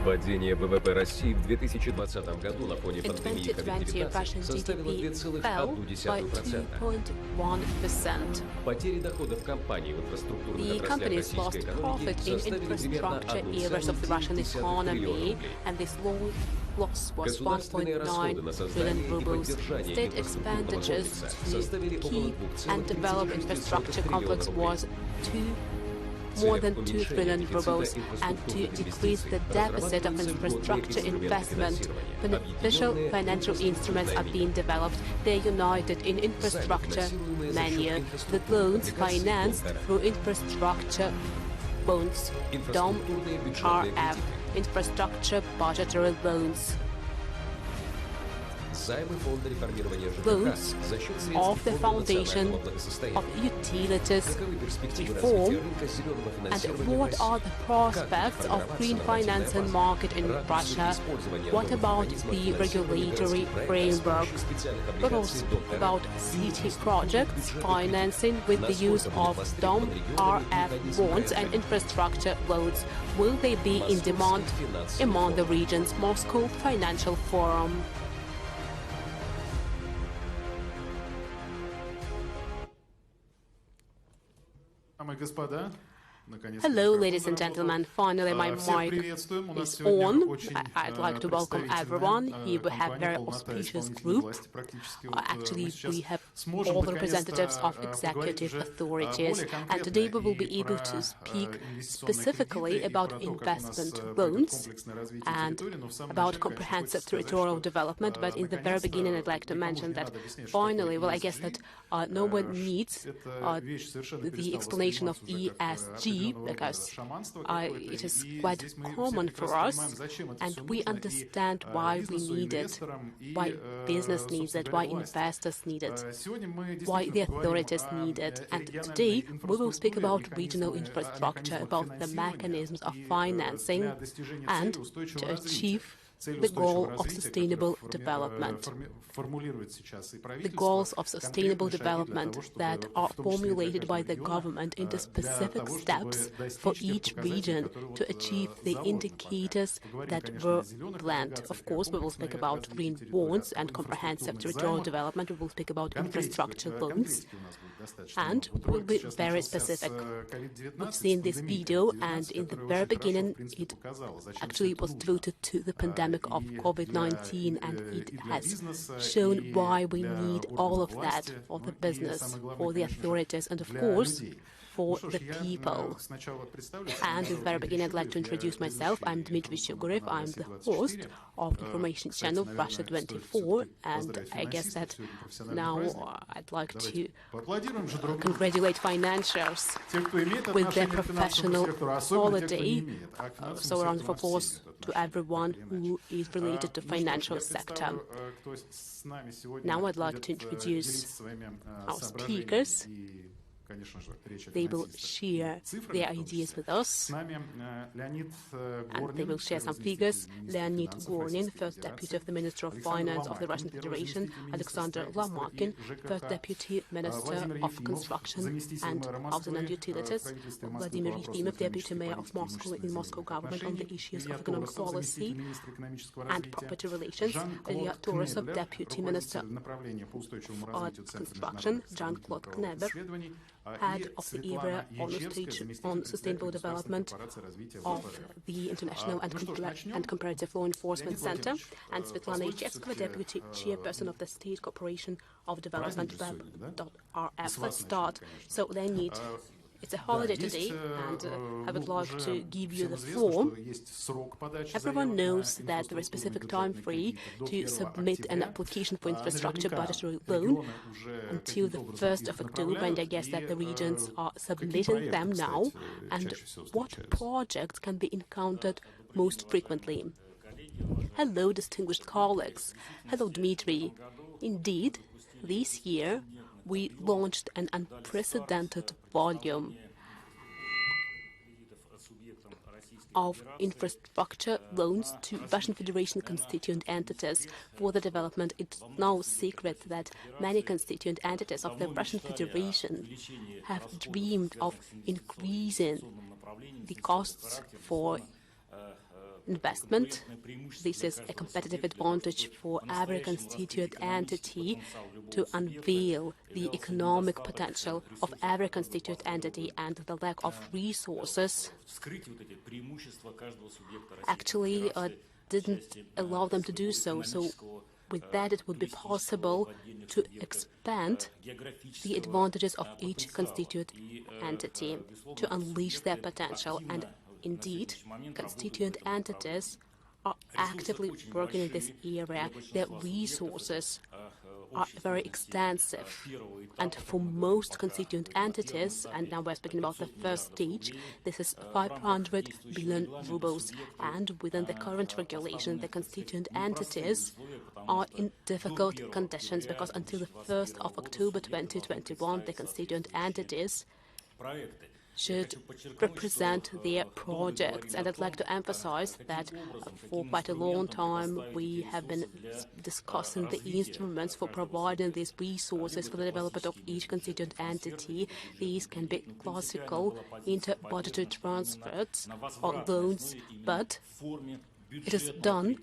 Падение ВВП России в 2020 году на фоне In пандемии 2020, COVID-19 Russian составило GDP fell by 2,1%. 2.1%. Потери доходов компаний в инфраструктурных The отраслях companies российской lost экономики profit in составили примерно infrastructure areas of the Russian 1,9 триллиона economy, рублей. and this loss was Государственные расходы на 1.9 создание trillion и rubles. поддержание State инфраструктурного expenditures комплекса to составили около keep and develop 2,36 infrastructure триллиона complex рублей. was more than 2 trillion rubles, and to decrease the deficit of infrastructure investment, beneficial financial instruments are being developed. They're united in infrastructure menu. The loans financed through infrastructure bonds, DOM.RF, infrastructure budgetary loans. Loans of the foundation of utilities reform, and what are the prospects of green financing market in Russia? What about the regulatory framework? But also about city projects financing with the use of DOM.RF bonds and infrastructure loans. Will they be in demand among the region's Moscow Financial Forum? Hello, ladies and gentlemen. Finally, my mic is on. I'd like to welcome everyone. Here we have a very auspicious group. Actually, we have all the representatives of executive authorities. And today we will be able to speak specifically about investment loans and about comprehensive territorial development. But in the very beginning, I'd like to mention that finally, well, I guess that no one needs the explanation of ESG, because it is quite common for us, and we understand why we need it, why business needs it, why investors need it, why the authorities need it. And today we will speak about regional infrastructure, about the mechanisms of financing, and to achieve the goal of sustainable development. The goals of sustainable development that are formulated by the government into specific steps for each region to achieve the indicators that were planned. Of course, we will speak about green bonds and comprehensive territorial development. We will speak about infrastructure loans, and we'll be very specific. We've seen this video, and in the very beginning, it actually was devoted to the pandemic of COVID-19, and it has shown why we need all of that for the business, for the authorities, and of course, for the people. And in the very beginning, I'd like to introduce myself. I'm Dmitry Shugurev. I'm the host of information channel Russia 24, and I guess that now I'd like to congratulate financiers with their professional holiday. So a round of applause to everyone who is related to financial sector. Now I'd like to introduce our speakers. They will share their ideas with us, and they will share some figures. Leonid Gornin, First Deputy of the Minister of Finance of the Russian Federation, Alexander Lomakin, First Deputy Minister of Construction and Housing and Utilities, Vladimir Yefimov, Deputy Mayor of Moscow in Moscow government on the issues of economic policy and property relations, Ilya Torosov, Deputy Minister of Construction, Jean-Claude Kneber, Head of the area on stage on sustainable development of the International and Comparative Law Enforcement Center, and Svetlana Ichevskova, Deputy Chairperson of the State Corporation of Development Web.RF. Let's start. So, Leonid, it's a holiday today, and I would like to give you the floor. Everyone knows that there is a specific time frame to submit an application for infrastructure budgetary loan until the 1st of October, and I guess that the regions are submitting them now. And what projects can be encountered most frequently? Hello, distinguished colleagues. Hello, Dmitry. Indeed, this year, we launched an unprecedented volume of infrastructure loans to Russian Federation constituent entities for the development. It's no secret that many constituent entities of the Russian Federation have dreamed of increasing the costs for investment. This is a competitive advantage for every constituent entity to unveil the economic potential of every constituent entity, and the lack of resources actually didn't allow them to do so. So with that, it would be possible to expand the advantages of each constituent entity, to unleash their potential. And indeed, constituent entities are actively working in this area. Their resources are very extensive. And for most constituent entities, and now we're speaking about the first stage, this is 500 billion rubles. And within the current regulation, the constituent entities are in difficult conditions, because until the 1st of October 2021, the constituent entities should represent their projects. And I'd like to emphasize that for quite a long time we have been discussing the instruments for providing these resources for the development of each constituent entity. These can be classical inter-budgetary transfers or loans, but it is done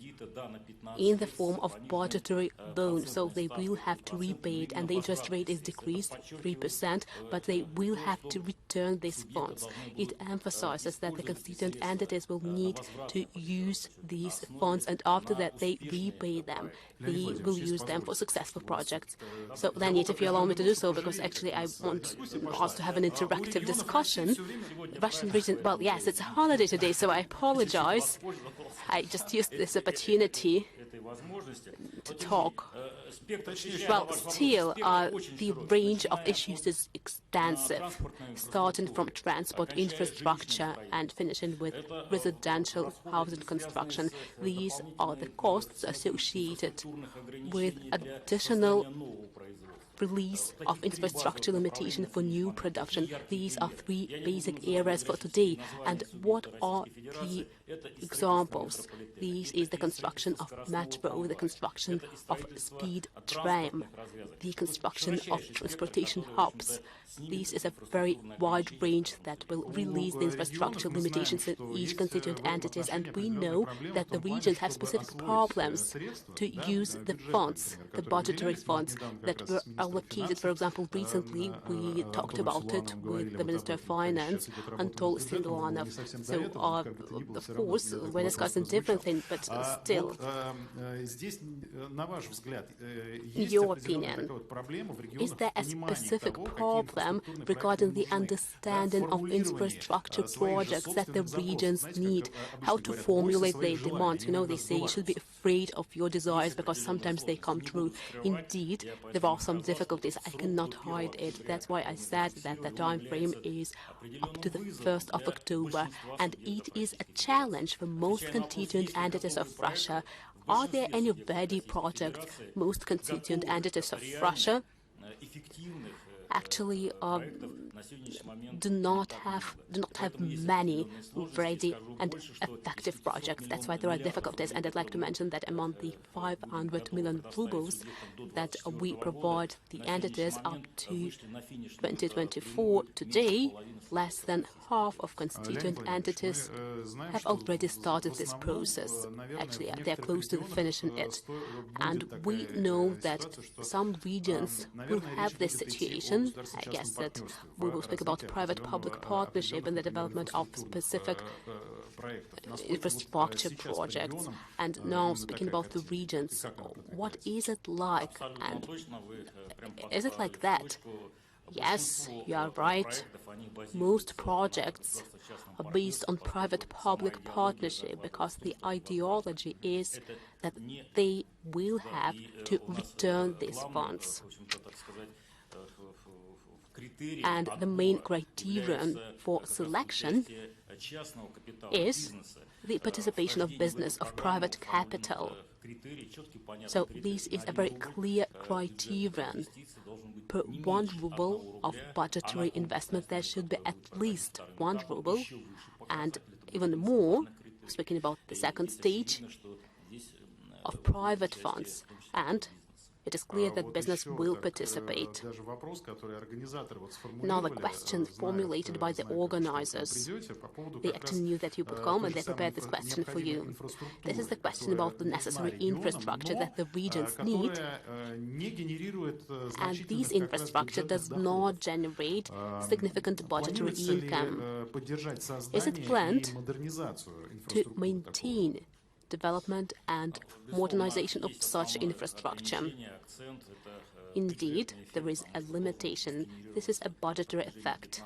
in the form of budgetary loan, so they will have to repay it, and the interest rate is decreased 3%, but they will have to return these funds. It emphasizes that the constituent entities will need to use these funds, and after that they repay them. They will use them for successful projects. So, Leonid, if you allow me to do so, because actually I want us to have an interactive discussion. Russian region, well, yes, it's a holiday today, so I apologize. I just used this opportunity to talk. Well, still, the range of issues is extensive, starting from transport infrastructure and finishing with residential housing construction. These are the costs associated with additional release of infrastructure limitation for new production. These are three basic areas for today. And what are the examples? This is the construction of metro, the construction of speed tram, the construction of transportation hubs. This is a very wide range that will release the infrastructure limitations in each constituent entities, and we know that the regions have specific problems to use the funds, the budgetary funds that were allocated. For example, recently we talked about it with the Minister of Finance, Anatol Siluanov. So, of course, we're discussing different things, but still, in your opinion, is there a specific problem regarding the understanding of infrastructure projects that the regions need, how to formulate their demands? You know, they say you should be afraid of your desires because sometimes they come true. Indeed, there are some difficulties. I cannot hide it. That's why I said that the time frame is up to the 1st of October, and it is a challenge for most constituent entities of Russia. Are there any ready projects? Most constituent entities of Russia actually do not have many ready and effective projects. That's why there are difficulties. And I'd like to mention that among the 500 million rubles that we provide the entities up to 2024, today, less than half of constituent entities have already started this process. Actually, they're close to finishing it. And we know that some regions will have this situation. I guess that we will speak about private-public partnership and the development of specific infrastructure projects. And now, speaking about the regions, what is it like? And is it like that? Yes, you are right. Most projects are based on private-public partnership because the ideology is that they will have to return these funds. And the main criterion for selection is the participation of business, of private capital. So this is a very clear criterion. Per 1 ruble of budgetary investment, there should be at least 1 ruble, and even more, speaking about the second stage, of private funds. And it is clear that business will participate. Another question formulated by the organizers. They actually knew that you would come and they prepared this question for you. This is the question about the necessary infrastructure that the regions need, and this infrastructure does not generate significant budgetary income. Is it planned to maintain development and modernization of such infrastructure? Indeed, there is a limitation. This is a budgetary effect,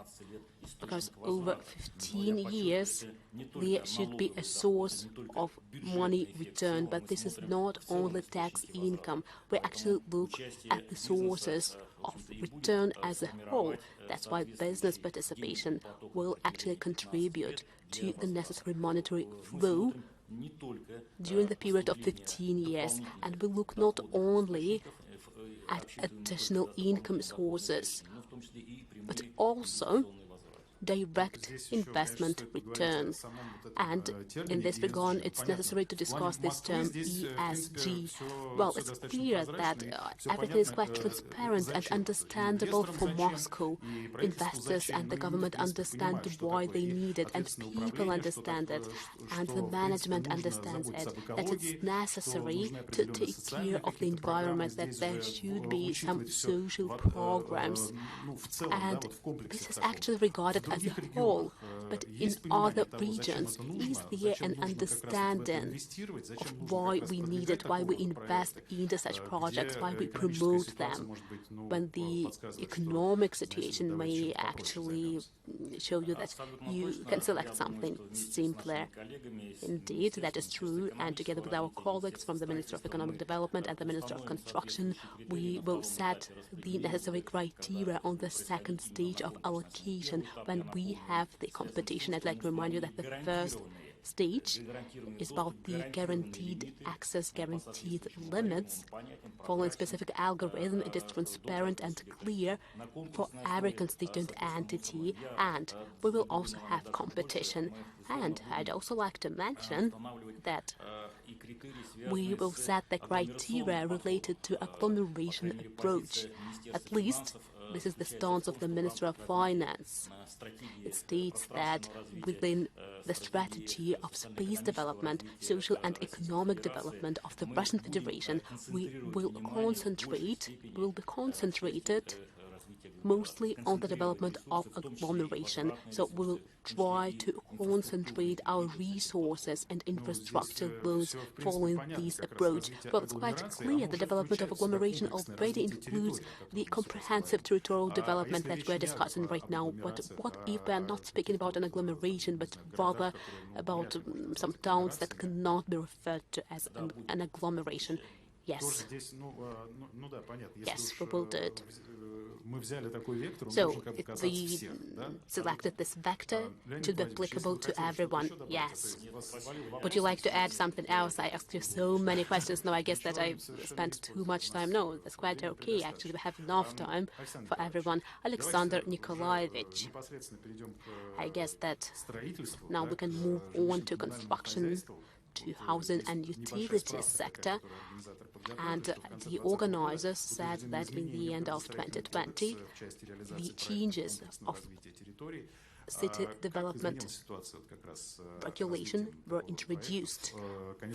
because over 15 years there should be a source of money return, but this is not only tax income. We actually look at the sources of return as a whole. That's why business participation will actually contribute to the necessary monetary flow during the period of 15 years, and we look not only at additional income sources, but also direct investment return. And in this regard, it's necessary to discuss this term ESG. Well, it's clear that everything is quite transparent and understandable for Moscow. Investors and the government understand why they need it, and people understand it, and the management understands it, that it's necessary to take care of the environment, that there should be some social programs. And this is actually regarded as a whole, but in other regions, is there an understanding of why we need it, why we invest into such projects, why we promote them, when the economic situation may actually show you that you can select something simpler? Indeed, that is true, and together with our colleagues from the Ministry of Economic Development and the Ministry of Construction, we will set the necessary criteria on the second stage of allocation when we have the competition. I'd like to remind you that the first stage is about the guaranteed access, guaranteed limits. Following specific algorithm, it is transparent and clear for every constituent entity, and we will also have competition. And I'd also like to mention that we will set the criteria related to agglomeration approach. At least this is the stance of the Minister of Finance. It states that within the strategy of space development, social and economic development of the Russian Federation, we will be concentrated mostly on the development of agglomeration. So we will try to concentrate our resources and infrastructure loans following this approach. Well, it's quite clear the development of agglomeration already includes the comprehensive territorial development that we're discussing right now. But what if we're not speaking about an agglomeration, but rather about some towns that cannot be referred to as an agglomeration? Yes. Yes, we will do it. So we selected this vector to be applicable to everyone. Yes. Would you like to add something else? I asked you so many questions now. I guess that I spent too much time. No, that's quite okay. Actually, we have enough time for everyone. Alexander Nikolaevich, I guess that now we can move on to construction, to housing and utilities sector. And the organizers said that in the end of 2020, the changes of city development regulation were introduced.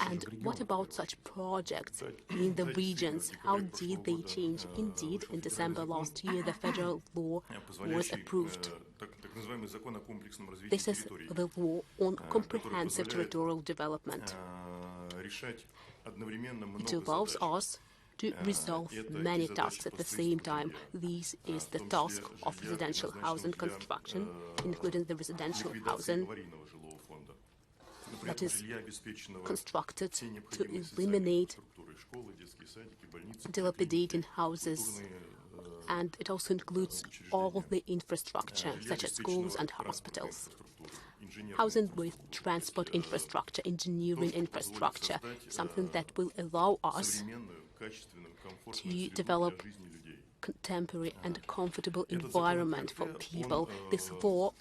And what about such projects in the regions? How did they change? Indeed, in December last year, the federal law was approved. This is the law on comprehensive territorial development. It allows us to resolve many tasks at the same time. This is the task of residential housing construction, including the residential housing that is constructed to eliminate dilapidating houses. And it also includes all the infrastructure, such as schools and hospitals. Housing with transport infrastructure, engineering infrastructure, something that will allow us to develop contemporary and comfortable environment for people. This law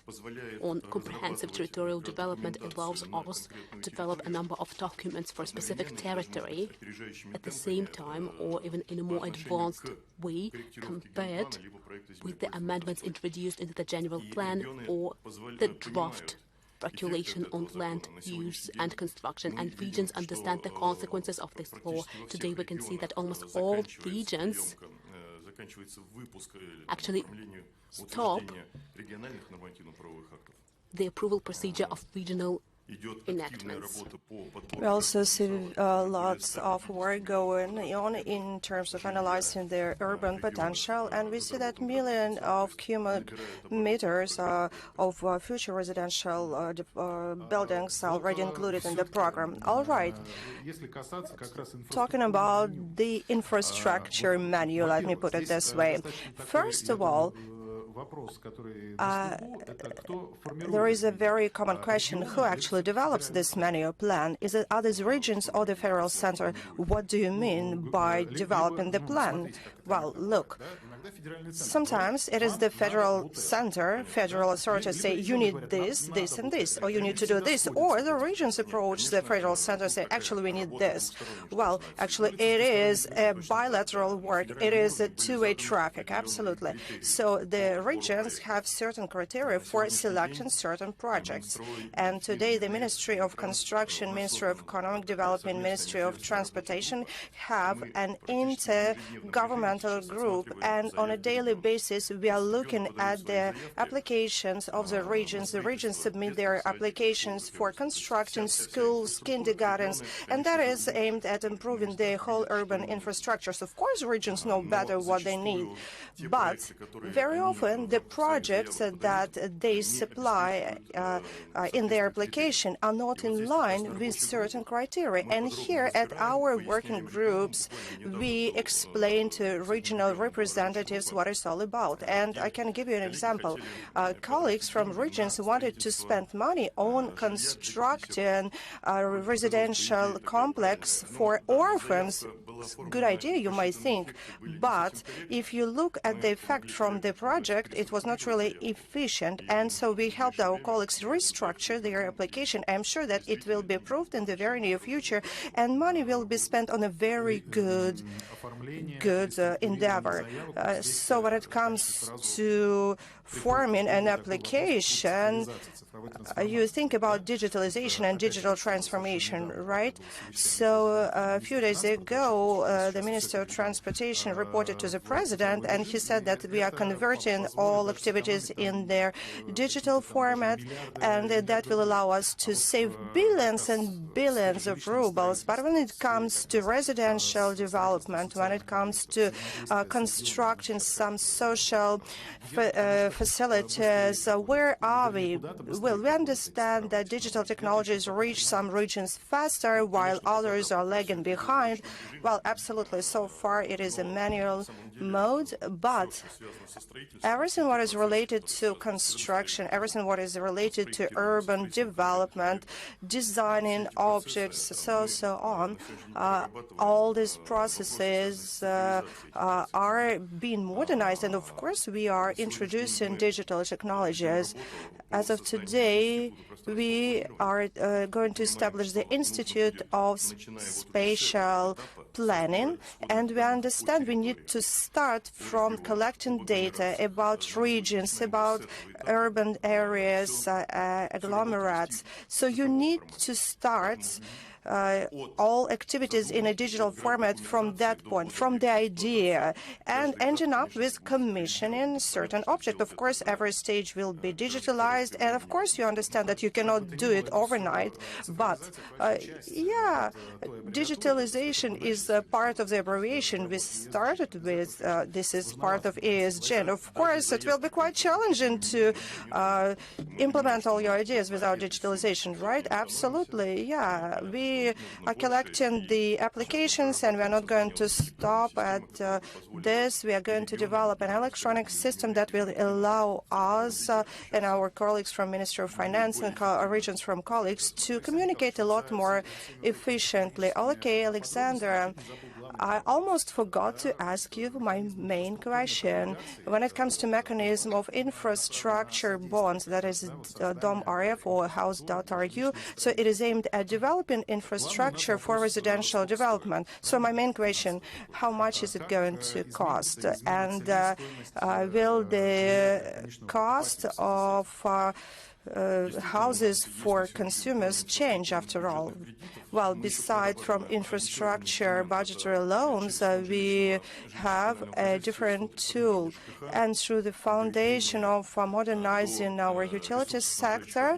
on comprehensive territorial development allows us to develop a number of documents for a specific territory at the same time, or even in a more advanced way, compared with the amendments introduced into the general plan or the draft regulation on land use and construction, and regions understand the consequences of this law. Today we can see that almost all regions actually stop the approval procedure of regional enactments. We also see lots of work going on in terms of analyzing the urban potential, and we see that millions of cubic meters of future residential buildings are already included in the program. All right. Talking about the infrastructure manual, let me put it this way. First of all, there is a very common question: who actually develops this manual plan? Is it other regions or the federal center? What do you mean by developing the plan? Well, look, sometimes it is the federal center, federal authorities say, you need this, this, and this, or you need to do this, or the regions approach the federal center and say, actually, we need this. Well, actually, it is a bilateral work. It is a two-way traffic, absolutely. So the regions have certain criteria for selecting certain projects. And today, the Ministry of Construction, Ministry of Economic Development, Ministry of Transportation have an intergovernmental group, and on a daily basis, we are looking at the applications of the regions. The regions submit their applications for constructing schools, kindergartens, and that is aimed at improving the whole urban infrastructures. Of course, regions know better what they need, but very often the projects that they supply in their application are not in line with certain criteria. And here at our working groups, we explain to regional representatives what it's all about. And I can give you an example. Colleagues from regions wanted to spend money on constructing a residential complex for orphans. Good idea, you might think, but if you look at the effect from the project, it was not really efficient, and so we helped our colleagues restructure their application. I'm sure that it will be approved in the very near future, and money will be spent on a very good endeavor. So when it comes to forming an application, you think about digitalization and digital transformation, right? So a few days ago, the Minister of Transportation reported to the President, and he said that we are converting all activities in their digital format, and that will allow us to save billions and billions of rubles. But when it comes to residential development, when it comes to constructing some social facilities, where are we? Well, we understand that digital technologies reach some regions faster while others are lagging behind. Well, absolutely. So far, it is a manual mode, but everything what is related to construction, everything what is related to urban development, designing objects, so on, all these processes are being modernized, and of course we are introducing digital technologies. As of today, we are going to establish the Institute of Spatial Planning, and we understand we need to start from collecting data about regions, about urban areas, agglomerates. So you need to start all activities in a digital format from that point, from the idea, and ending up with commissioning certain object. Of course, every stage will be digitalized, and of course you understand that you cannot do it overnight, but yeah, digitalization is part of the abbreviation we started with. This is part of ESG, and of course it will be quite challenging to implement all your ideas without digitalization, right? Absolutely, yeah. We are collecting the applications, and we are not going to stop at this. We are going to develop an electronic system that will allow us and our colleagues from Ministry of Finance and regions from colleagues to communicate a lot more efficiently. Okay, Alexander, I almost forgot to ask you my main question. When it comes to mechanism of infrastructure bonds, that is DOM.RF or house.ru, so it is aimed at developing infrastructure for residential development. So my main question, how much is it going to cost? And will the cost of houses for consumers change after all? Well, beside from infrastructure budgetary loans, we have a different tool. And through the foundation of modernizing our utilities sector,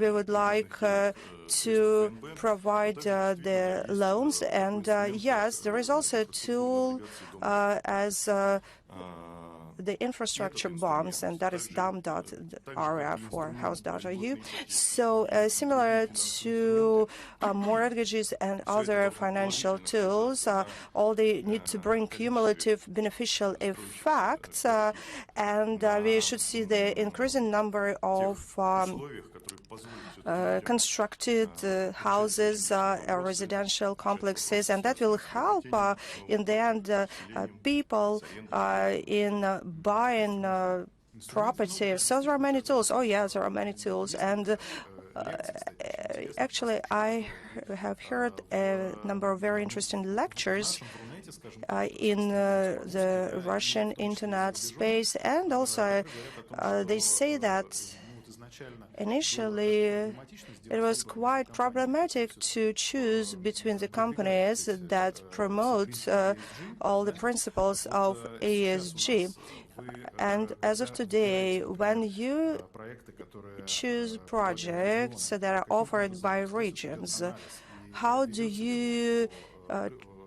we would like to provide the loans. And yes, there is also a tool as the infrastructure bonds, and that is DOM.RF or house.ru. So similar to mortgages and other financial tools, all they need to bring cumulative beneficial effects, and we should see the increasing number of constructed houses, residential complexes, and that will help in the end people in buying property. So there are many tools. Oh yes, there are many tools. And actually, I have heard a number of very interesting lectures in the Russian internet space, and also they say that initially it was quite problematic to choose between the companies that promote all the principles of ESG. And as of today, when you choose projects that are offered by regions, how do you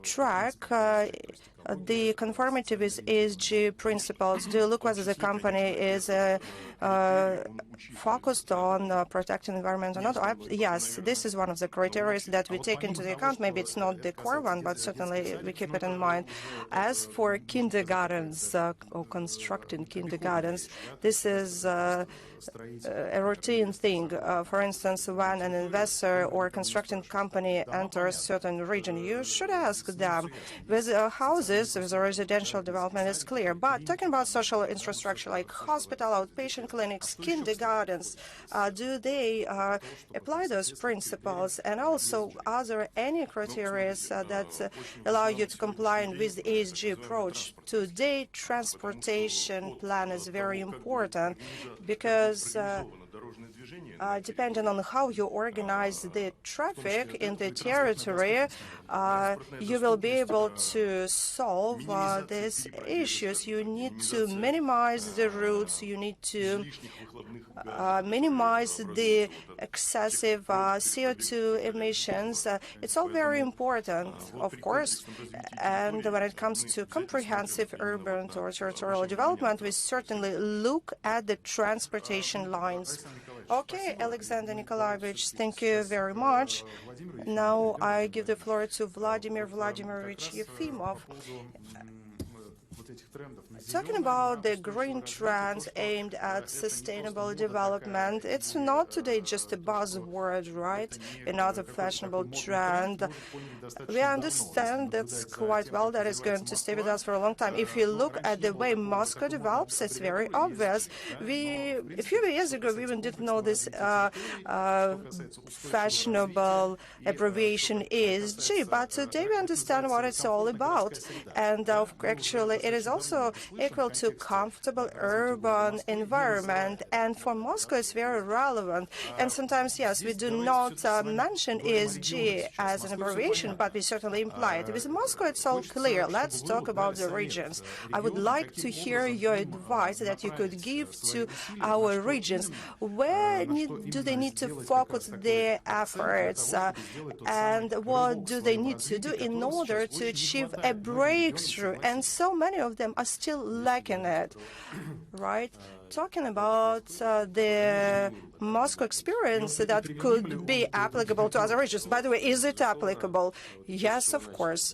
track the conformity with ESG principles? Do you look whether the company is focused on protecting the environment or not? Yes, this is one of the criteria that we take into the account. Maybe it's not the core one, but certainly we keep it in mind. As for kindergartens or constructing kindergartens, this is a routine thing. For instance, when an investor or constructing company enters a certain region, you should ask them. With houses, with residential development is clear. But talking about social infrastructure like hospital, outpatient clinics, kindergartens, do they apply those principles? And also, are there any criteria that allow you to comply with the ESG approach? Today, transportation plan is very important because depending on how you organize the traffic in the territory, you will be able to solve these issues. You need to minimize the routes, you need to minimize the excessive CO2 emissions. It's all very important, of course, and when it comes to comprehensive urban or territorial development, we certainly look at the transportation lines. Okay, Alexander Nikolaevich, thank you very much. Now I give the floor to Vladimir Vladimirovich Yefimov. Talking about the green trends aimed at sustainable development, it's not today just a buzzword, right? Another fashionable trend. We understand that's quite well that is going to stay with us for a long time. If you look at the way Moscow develops, it's very obvious. A few years ago, we even didn't know this fashionable abbreviation ESG, but today we understand what it's all about. And actually, it is also equal to comfortable urban environment. And for Moscow, it's very relevant. And sometimes, yes, we do not mention ESG as an abbreviation, but we certainly imply it. With Moscow, it's all clear. Let's talk about the regions. I would like to hear your advice that you could give to our regions. Where do they need to focus their efforts? And what do they need to do in order to achieve a breakthrough? And so many of of them are still lacking it, right? Talking about the Moscow experience that could be applicable to other regions. By the way, is it applicable? Yes, of course.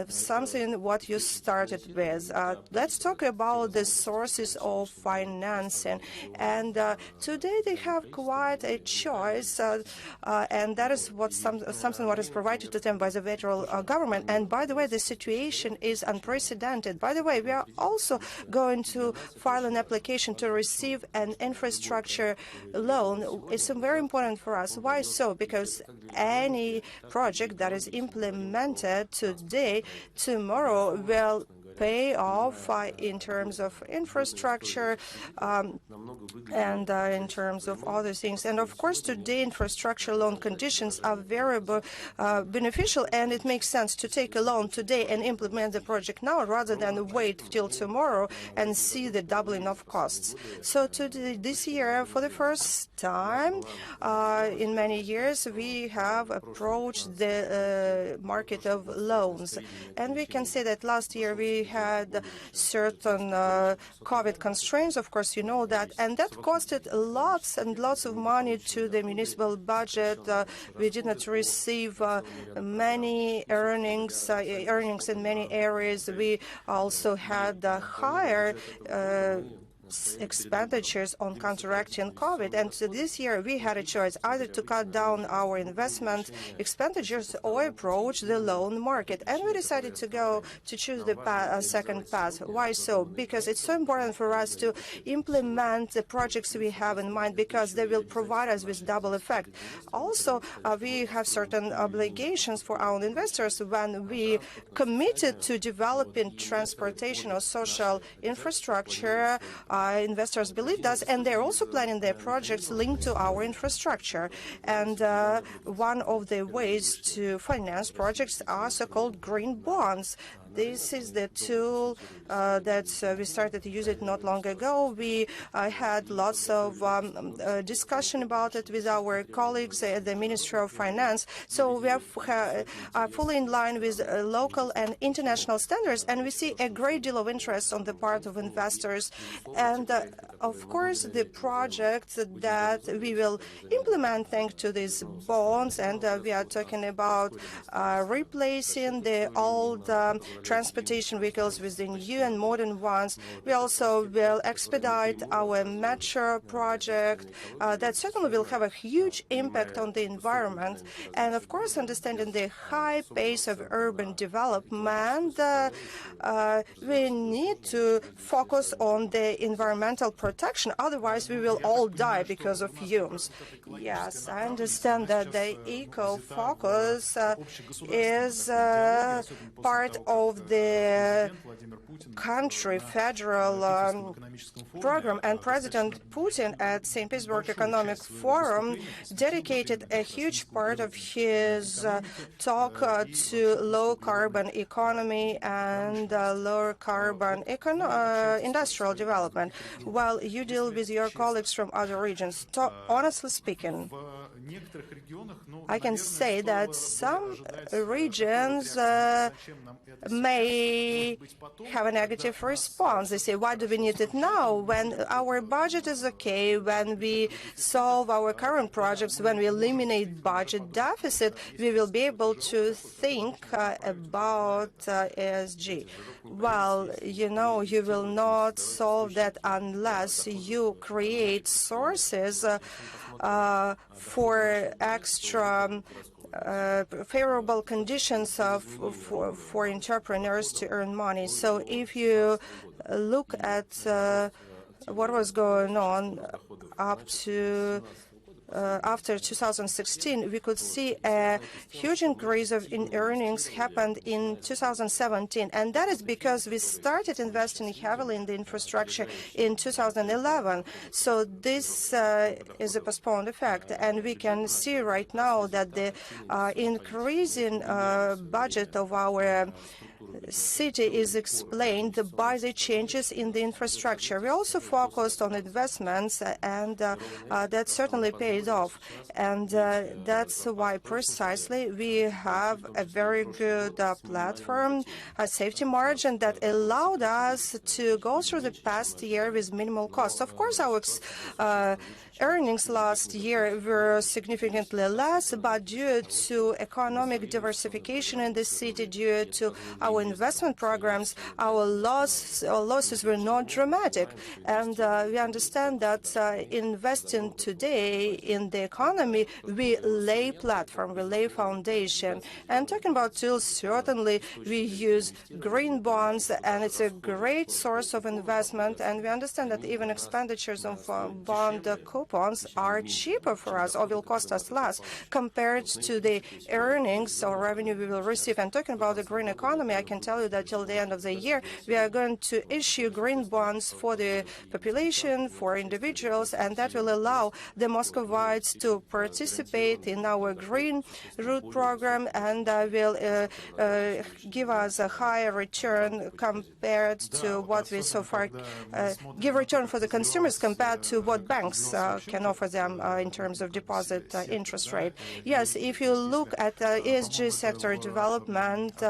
Something what you started with. Let's talk about the sources of financing. And today they have quite a choice, and that is what something what is provided to them by the federal government. And by the way, the situation is unprecedented. By the way, we are also going to file an application to receive an infrastructure loan. It's very important for us. Why so? Because any project that is implemented today, tomorrow will pay off in terms of infrastructure and in terms of other things. And of course, today infrastructure loan conditions are very beneficial, and it makes sense to take a loan today and implement the project now rather than wait till tomorrow and see the doubling of costs. So this year, for the first time in many years, we have approached the market of loans. And we can say that last year we had certain COVID constraints, of course, you know that, and that costed lots and lots of money to the municipal budget. We did not receive many earnings in many areas. We also had higher expenditures on counteracting COVID. And so this year we had a choice either to cut down our investment expenditures or approach the loan market. And we decided to choose the second path. Why so? Because it's so important for us to implement the projects we have in mind, because they will provide us with double effect. Also, we have certain obligations for our investors when we committed to developing transportation or social infrastructure. Investors believed us, and they're also planning their projects linked to our infrastructure. And one of the ways to finance projects are so-called green bonds. This is the tool that we started to use it not long ago. We had lots of discussion about it with our colleagues at the Ministry of Finance. So we are fully in line with local and international standards, and we see a great deal of interest on the part of investors. And of course, the projects that we will implement thanks to these bonds, and we are talking about replacing the old transportation vehicles with the new and modern ones. We also will expedite our metro project. That certainly will have a huge impact on the environment. And of course, understanding the high pace of urban development, we need to focus on the environmental protection. Otherwise, we will all die because of fumes. Yes, I understand that the eco-focus is part of the country federal program, and President Putin at St. Petersburg Economic Forum dedicated a huge part of his talk to low-carbon economy and low-carbon industrial development, while you deal with your colleagues from other regions. Honestly speaking, I can say that some regions may have a negative response. They say, why do we need it now when our budget is okay, when we solve our current projects, when we eliminate budget deficit, we will be able to think about ESG. Well, you know, you will not solve that unless you create sources for extra favorable conditions for entrepreneurs to earn money. So if you look at what was going on up to after 2016, we could see a huge increase in earnings happened in 2017, and that is because we started investing heavily in the infrastructure in 2011. So this is a postponed effect, and we can see right now that the increasing budget of our city is explained by the changes in the infrastructure. We also focused on investments, and that certainly paid off. And that's why precisely we have a very good platform, a safety margin that allowed us to go through the past year with minimal cost. Of course, our earnings last year were significantly less, but due to economic diversification in the city, due to our investment programs, our losses were not dramatic. And we understand that investing today in the economy, we lay platform, we lay foundation. And talking about tools, certainly we use green bonds, and it's a great source of investment. And we understand that even expenditures of bond coupons are cheaper for us, or will cost us less compared to the earnings or revenue we will receive. And talking about the green economy, I can tell you that till the end of the year, we are going to issue green bonds for the population, for individuals, and that will allow the Muscovites to participate in our green route program, and will give us a higher return compared to what we so far give return for the consumers compared to what banks can offer them in terms of deposit interest rate. Yes, if you look at ESG sector development,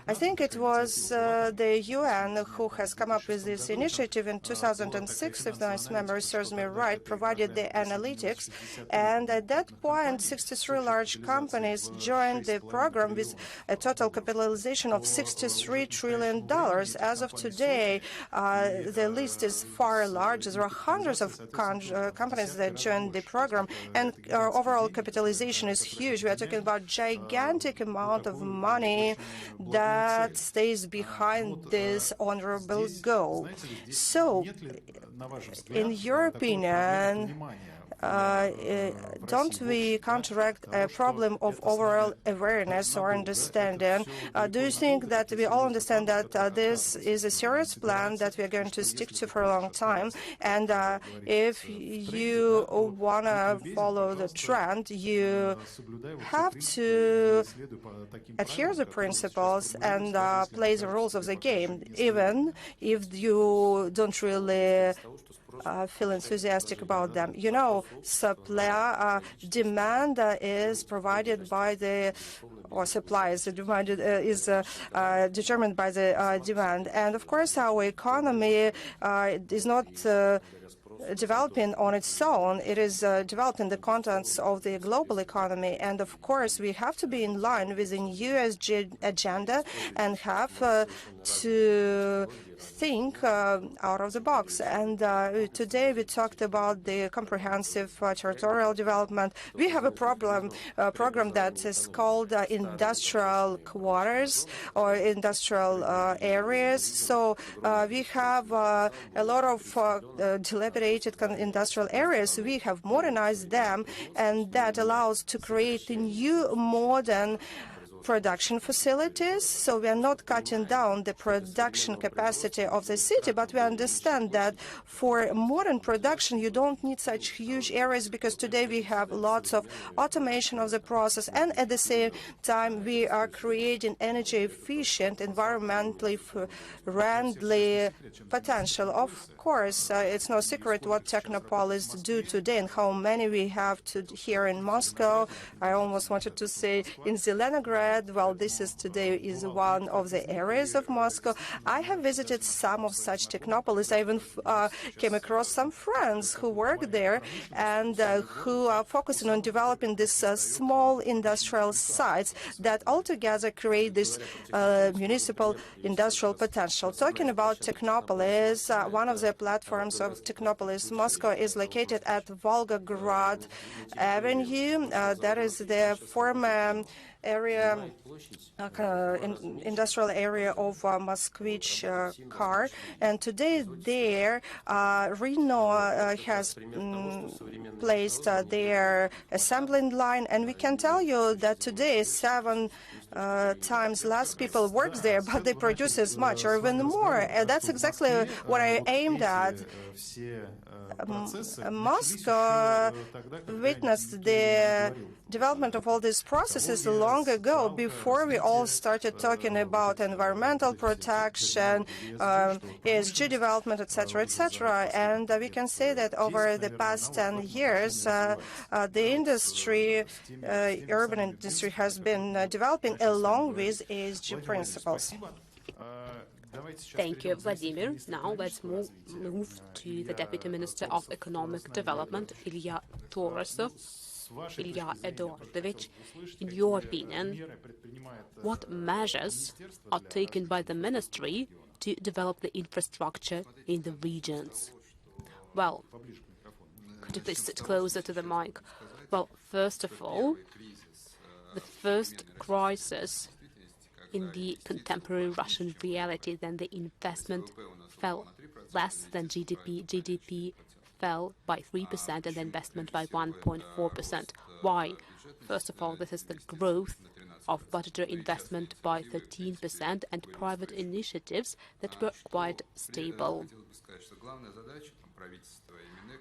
I think it was the UN who has come up with this initiative in 2006, if my memory serves me right, provided the analytics. And at that point, 63 large companies joined the program with a total capitalization of $63 trillion. As of today, the list is far larger. There are hundreds of companies that joined the program, and our overall capitalization is huge. We are talking about gigantic amount of money that stays behind this honorable goal. So, in your opinion, don't we counteract a problem of overall awareness or understanding? Do you think that we all understand that this is a serious plan that we are going to stick to for a long time? And if you want to follow the trend, you have to adhere to the principles and play the rules of the game, even if you don't really feel enthusiastic about them. You know, supply demand is provided by the, or supply is demanded is determined by the demand, and of course our economy is not developing on its own. It is developing the contents of the global economy, and of course we have to be in line with the ESG agenda and have to think out of the box. And today we talked about the comprehensive territorial development. We have a program that is called industrial quarters or industrial areas. So we have a lot of dilapidated industrial areas. We have modernized them, and that allows to create new modern production facilities. So we are not cutting down the production capacity of the city, but we understand that for modern production you don't need such huge areas, because today we have lots of automation of the process, and at the same time we are creating energy efficient, environmentally friendly potential. Of course, it's no secret what technopolis do today and how many we have here in Moscow. I almost wanted to say in Zelenograd. Well, this is today is one of the areas of Moscow. I have visited some of such technopolis. I even came across some friends who work there and who are focusing on developing these small industrial sites that altogether create this municipal industrial potential. Talking about technopolis, one of the platforms of technopolis Moscow is located at Volgograd Avenue. That is the former area, industrial area of Moskvich car, and today there Renault has placed their assembling line, and we can tell you that today 7 times less people work there, but they produce as much or even more. And that's exactly what I aimed at. Moscow witnessed the development of all these processes long ago, before we all started talking about environmental protection, ESG development, etc., etc. And we can say that over the past 10 years, the industry, urban industry, has been developing along with ESG principles. Thank you, Vladimir. Now let's move to the Deputy Minister of Economic Development, Ilya Torosov. Ilya Eduardovich, in your opinion, what measures are taken by the ministry to develop the infrastructure in the regions? Well, could you please sit closer to the mic? Well, first of all, the first crisis in the contemporary Russian reality, then the investment fell less than GDP. GDP fell by 3% and the investment by 1.4%. Why? First of all, this is the growth of budgetary investment by 13% and private initiatives that were quite stable.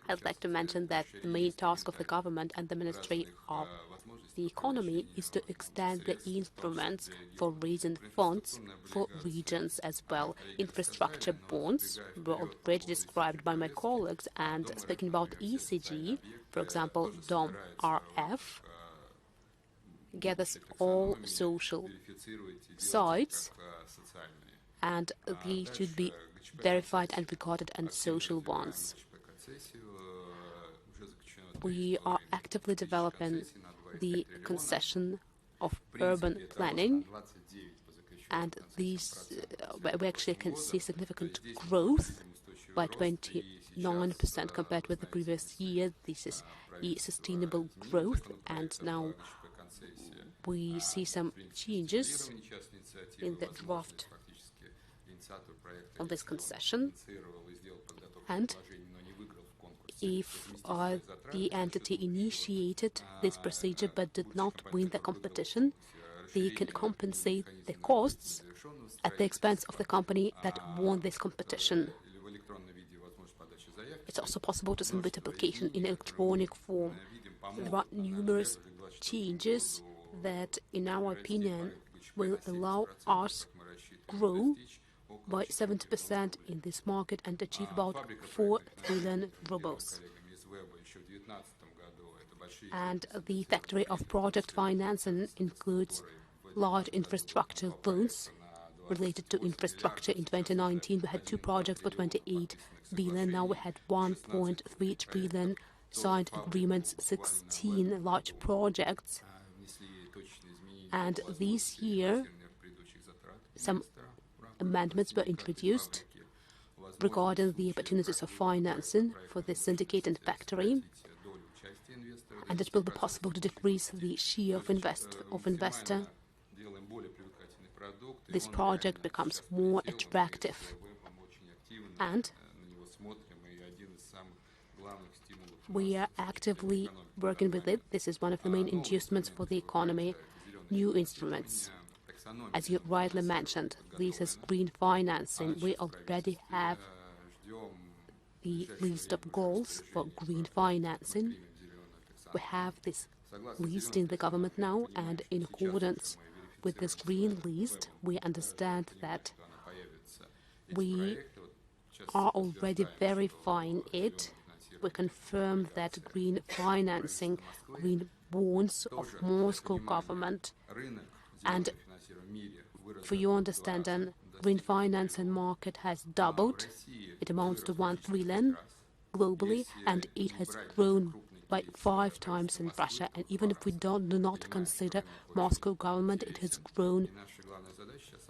I'd like to mention that the main task of the government and the Ministry of the Economy is to extend the instruments for raising funds for regions as well. Infrastructure bonds were already described by my colleagues, and speaking about ECG, for example, DOM.RF gathers all social sites, and they should be verified and recorded as social ones. We are actively developing the concession of urban planning, and these we actually can see significant growth by 29% compared with the previous year. This is a sustainable growth, and now we see some changes in the draft on this concession. And if the entity initiated this procedure but did not win the competition, they can compensate the costs at the expense of the company that won this competition. It's also possible to submit application in electronic form. There are numerous changes that, in our opinion, will allow us grow by 70% in this market and achieve about 4 trillion rubles. And the factory of project financing includes large infrastructure loans related to infrastructure. In 2019, we had 2 projects for 28 billion. Now we had 1.3 trillion signed agreements, 16 large projects. And this year, some amendments were introduced regarding the opportunities of financing for the syndicated factory, and it will be possible to decrease the share of investor. This project becomes more attractive, and we are actively working with it. This is one of the main inducements for the economy. New instruments, as you rightly mentioned, this is green financing. We already have the list of goals for green financing. We have this list in the government now, and in accordance with this green list, we understand that we are already verifying it. We confirm that green financing, green bonds of Moscow government, and for your understanding, green financing market has doubled. It amounts to 1 trillion globally, and it has grown by 5 times in Russia. And even if we do not consider Moscow government, it has grown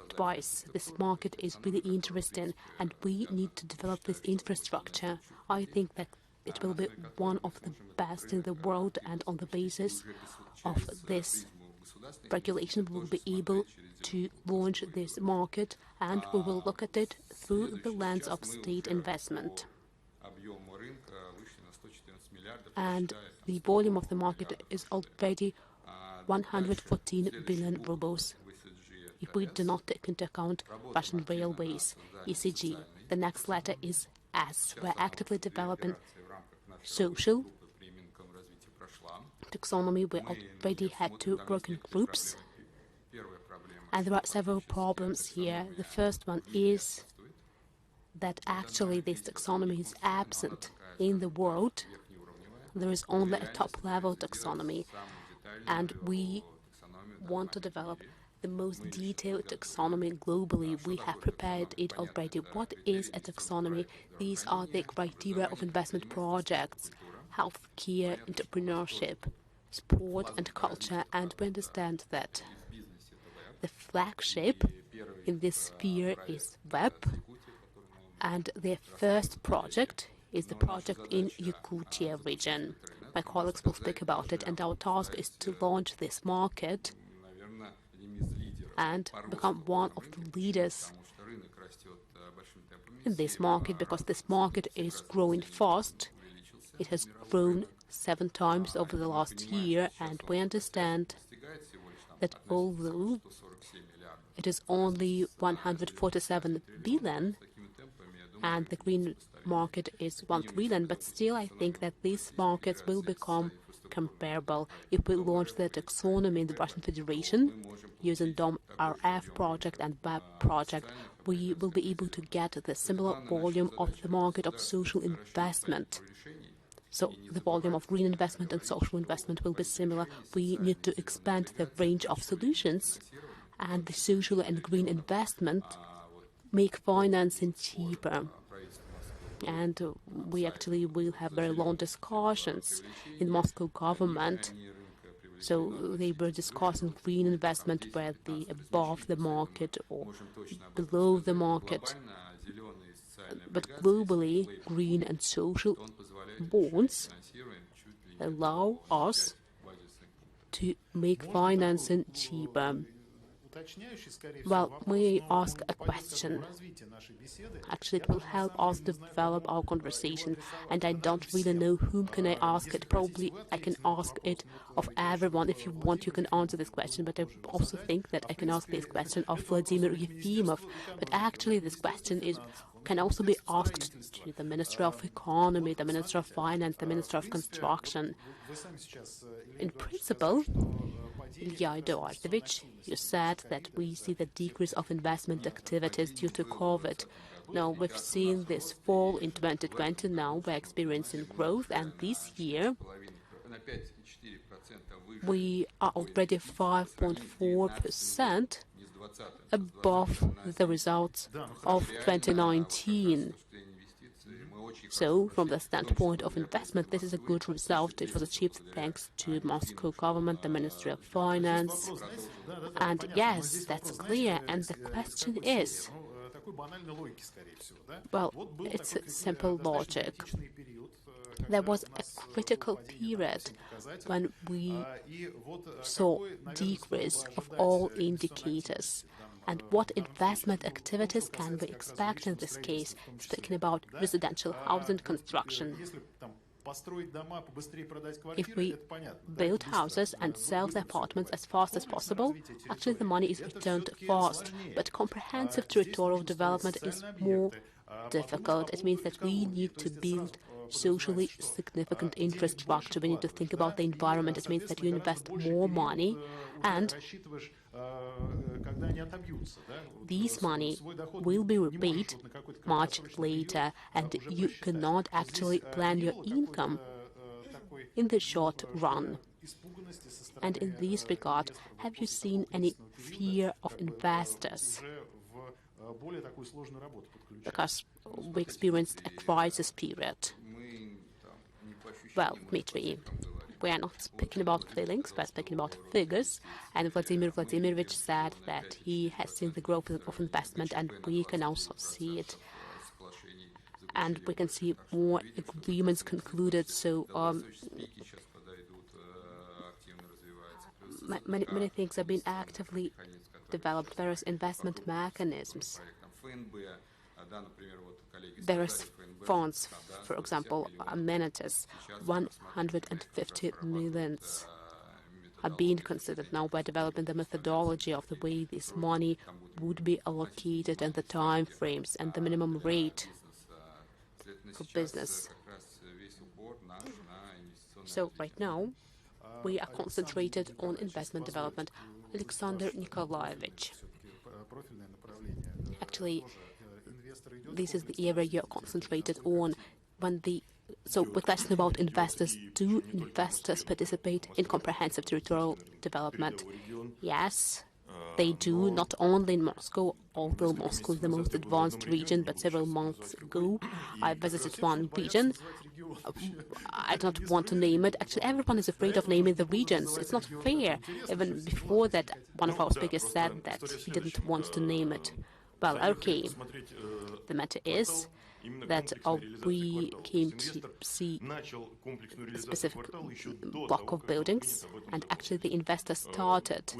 twice. This market is really interesting, and we need to develop this infrastructure. I think that it will be one of the best in the world, and on the basis of this regulation, we will be able to launch this market, and we will look at it through the lens of state investment. And the volume of the market is already 114 billion rubles. If we do not take into account Russian railways, ECG, the next letter is S. We're actively developing social taxonomy, we already had two working groups, and there are several problems here. The first one is that actually this taxonomy is absent in the world. There is only a top-level taxonomy, and we want to develop the most detailed taxonomy globally. We have prepared it already. What is a taxonomy? These are the criteria of investment projects: healthcare, entrepreneurship, sport and culture, and we understand that the flagship in this sphere is web, and the first project is the project in Yakutia region. My colleagues will speak about it, and our task is to launch this market and become one of the leaders in this market, because this market is growing fast. It has grown 7 times over the last year, and we understand that although it is only 147 billion and the green market is 1 trillion, but still I think that these markets will become comparable. If we launch the taxonomy in the Russian Federation using DOM.RF project and web project, we will be able to get the similar volume of the market of social investment. So the volume of green investment and social investment will be similar. We need to expand the range of solutions, and the social and green investment make financing cheaper. And we actually will have very long discussions in Moscow government. So they were discussing green investment, whether above the market or below the market. But globally, green and social bonds allow us to make financing cheaper. Well, we ask a question. Actually, it will help us develop our conversation, and I don't really know whom can I ask it. Probably I can ask it of everyone. If you want, you can answer this question, but I also think that I can ask this question of Vladimir Yefimov. But actually, this question can also be asked to the Minister of Economy, the Minister of Finance, the Minister of Construction. In principle, Ilya Eduardovich, you said that we see the decrease of investment activities due to COVID. Now, we've seen this fall in 2020. Now we're experiencing growth, and this year we are already 5.4% above the results of 2019. So, from the standpoint of investment, this is a good result. It was achieved thanks to Moscow government, the Ministry of Finance. And yes, that's clear. And the question is, well, it's a simple logic. There was a critical period when we saw decrease of all indicators. And what investment activities can we expect in this case, speaking about residential housing construction? If we build houses and sell the apartments as fast as possible, actually the money is returned fast. But comprehensive territorial development is more difficult. It means that we need to build socially significant infrastructure. We need to think about the environment. It means that you invest more money, and this money will be repaid much later, and you cannot actually plan your income in the short run. And in this regard, have you seen any fear of investors? Because we experienced a crisis period. Well, Dmitry, we are not speaking about feelings, we are speaking about figures. And Vladimir Vladimirovich said that he has seen the growth of investment, and we can also see it. And we can see more agreements concluded. So many things have been actively developed, various investment mechanisms. There is funds, for example, amenities, 150 million are being considered now by developing the methodology of the way this money would be allocated and the time frames and the minimum rate for business. So right now, we are concentrated on investment development. Alexander Nikolaevich. Actually, this is the area you're concentrated on. So with question about investors, do investors participate in comprehensive territorial development? Yes, they do, not only in Moscow, although Moscow is the most advanced region, but several months ago I visited one region. I don't want to name it. Actually, everyone is afraid of naming the regions. It's not fair. Even before that, one of our speakers said that he didn't want to name it. Well, okay. The matter is that we came to see a specific block of buildings, and actually the investor started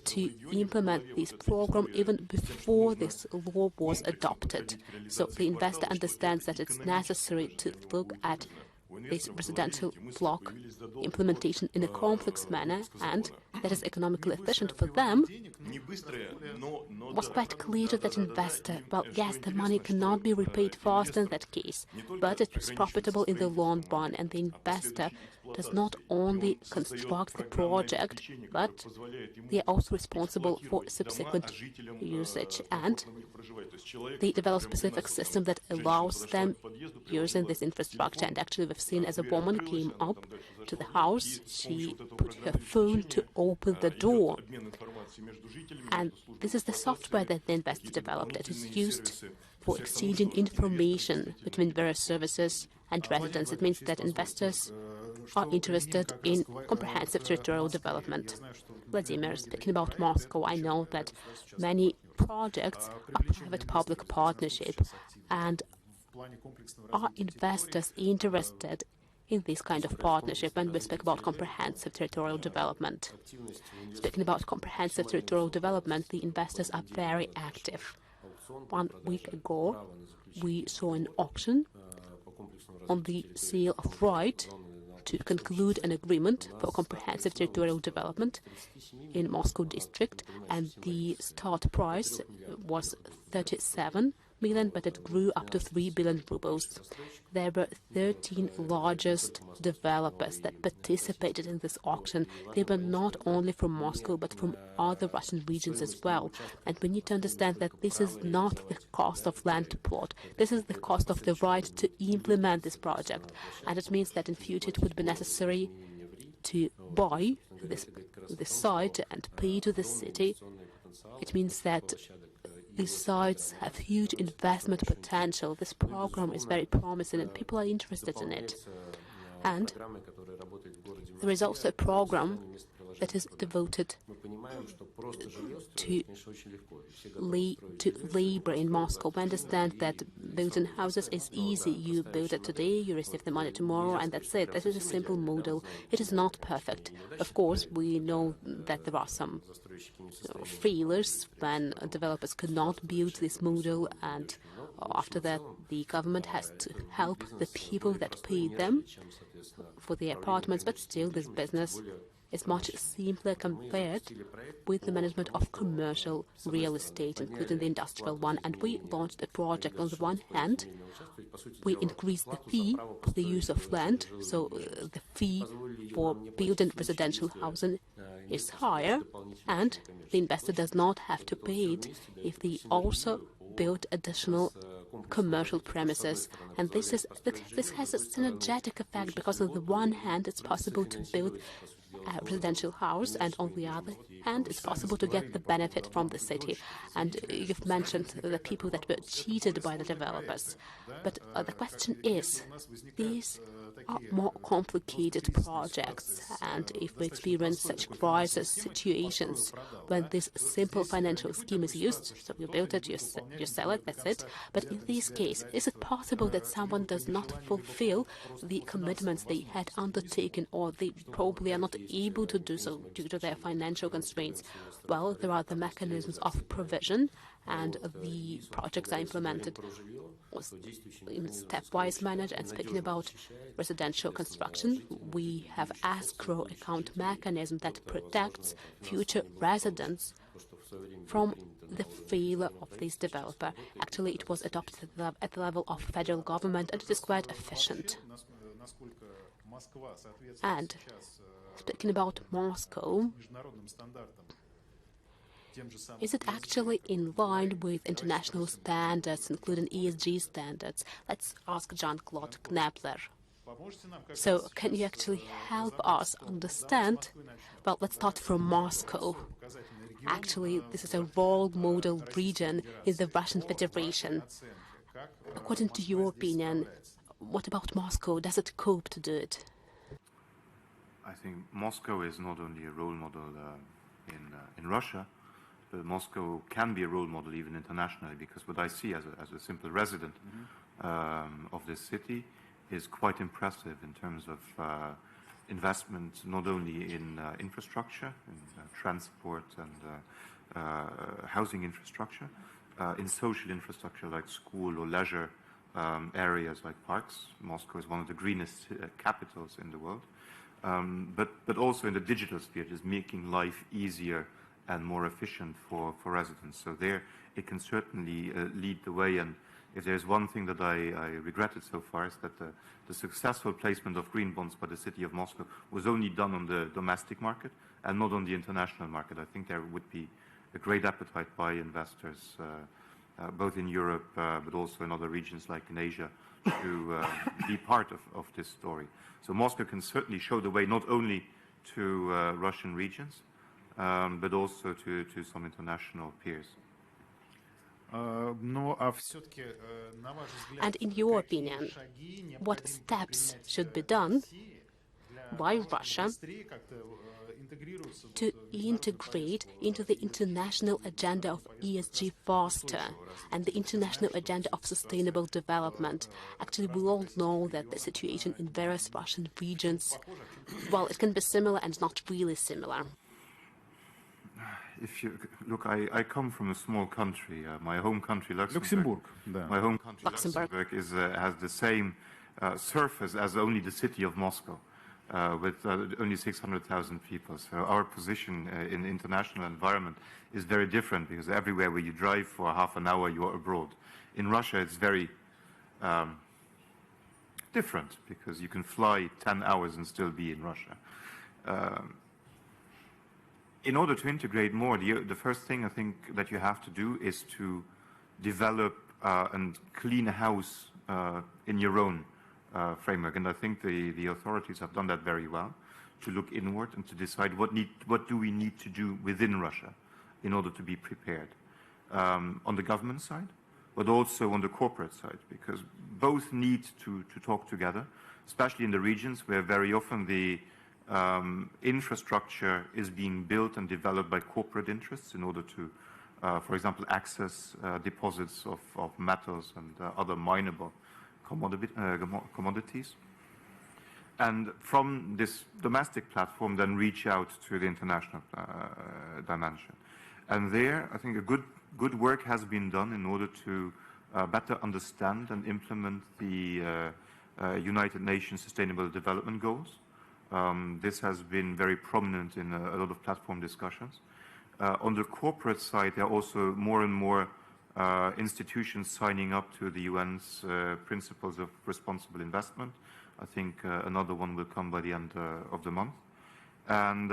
to implement this program even before this law was adopted. So the investor understands that it's necessary to look at this residential block implementation in a complex manner, and that is economically efficient for them. Was quite clear to that investor. Well, yes, the money cannot be repaid fast in that case, but it was profitable in the long run, and the investor does not only construct the project, but they are also responsible for subsequent usage, and they develop a specific system that allows them using this infrastructure. And actually we've seen as a woman came up to the house, she put her phone to open the door. And this is the software that the investor developed. It is used for exchanging information between various services and residents. It means that investors are interested in comprehensive territorial development. Vladimir, speaking about Moscow, I know that many projects are private-public partnership, and are investors interested in this kind of partnership when we speak about comprehensive territorial development? Speaking about comprehensive territorial development, the investors are very active. 1 week ago, we saw an auction on the sale of right to conclude an agreement for comprehensive territorial development in Moscow district, and the start price was 37 million, but it grew up to 3 billion rubles. There were 13 largest developers that participated in this auction. They were not only from Moscow, but from other Russian regions as well. And we need to understand that this is not the cost of land plot. This is the cost of the right to implement this project. And it means that in future it would be necessary to buy this site and pay to the city. It means that these sites have huge investment potential. This program is very promising and people are interested in it. And there is also a program that is devoted to labor in Moscow. We understand that building houses is easy. You build it today, you receive the money tomorrow, and that's it. This is a simple model. It is not perfect. Of course, we know that there are some failures when developers cannot build this model, and after that the government has to help the people that pay them for the apartments, but still this business is much simpler compared with the management of commercial real estate, including the industrial one. And we launched a project. On the one hand, we increased the fee for the use of land, so the fee for building residential housing is higher, and the investor does not have to pay it if they also build additional commercial premises. And this has a synergetic effect, because on the one hand it's possible to build a residential house, and on the other hand it's possible to get the benefit from the city. And you've mentioned the people that were cheated by the developers, but the question is, these are more complicated projects, and if we experience such crisis situations when this simple financial scheme is used, so you build it, you sell it, that's it. But in this case, is it possible that someone does not fulfill the commitments they had undertaken, or they probably are not able to do so due to their financial constraints? Well, there are the mechanisms of provision, and the projects are implemented in a stepwise manner. And speaking about residential construction, we have escrow account mechanism that protects future residents from the failure of this developer. Actually, it was adopted at the level of federal government, and it is quite efficient. And speaking about Moscow, is it actually in line with international standards, including ESG standards? Let's ask Jean-Claude Knepler. So, can you actually help us understand? Well, let's start from Moscow. Actually, this is a role model region in the Russian Federation. According to your opinion, what about Moscow? Does it cope to do it? I think Moscow is not only a role model in Russia, but Moscow can be a role model even internationally, because what I see as a simple resident of this city is quite impressive in terms of investment, not only in infrastructure, in transport and housing infrastructure, in social infrastructure like school or leisure areas like parks. Moscow is one of the greenest capitals in the world. But also in the digital sphere, just making life easier and more efficient for residents. So there, it can certainly lead the way. And if there's one thing that I regretted so far, is that the successful placement of green bonds by the city of Moscow was only done on the domestic market and not on the international market. I think there would be a great appetite by investors, both in Europe, but also in other regions like in Asia, to be part of this story. So Moscow can certainly show the way not only to Russian regions, but also to some international peers. And in your opinion, what steps should be done by Russia to integrate into the international agenda of ESG faster and the international agenda of sustainable development? Actually, we all know that the situation in various Russian regions, well, it can be similar and not really similar. If you look, I come from a small country. My home country, Luxembourg. My home country, Luxembourg, has the same surface as only the city of Moscow, with only 600,000 people. So our position in the international environment is very different, because everywhere where you drive for half an hour, you are abroad. In Russia, it's very different, because you can fly 10 hours and still be in Russia. In order to integrate more, the first thing I think that you have to do is to develop and clean a house in your own framework. And I think the authorities have done that very well, to look inward and to decide what do we need to do within Russia in order to be prepared. On the government side, but also on the corporate side, because both need to talk together, especially in the regions where very often the infrastructure is being built and developed by corporate interests in order to, for example, access deposits of metals and other mineable commodities. And from this domestic platform, then reach out to the international dimension. And there, I think a good work has been done in order to better understand and implement the United Nations Sustainable Development Goals. This has been very prominent in a lot of platform discussions. On the corporate side, there are also more and more institutions signing up to the UN's principles of responsible investment. I think another one will come by the end of the month. And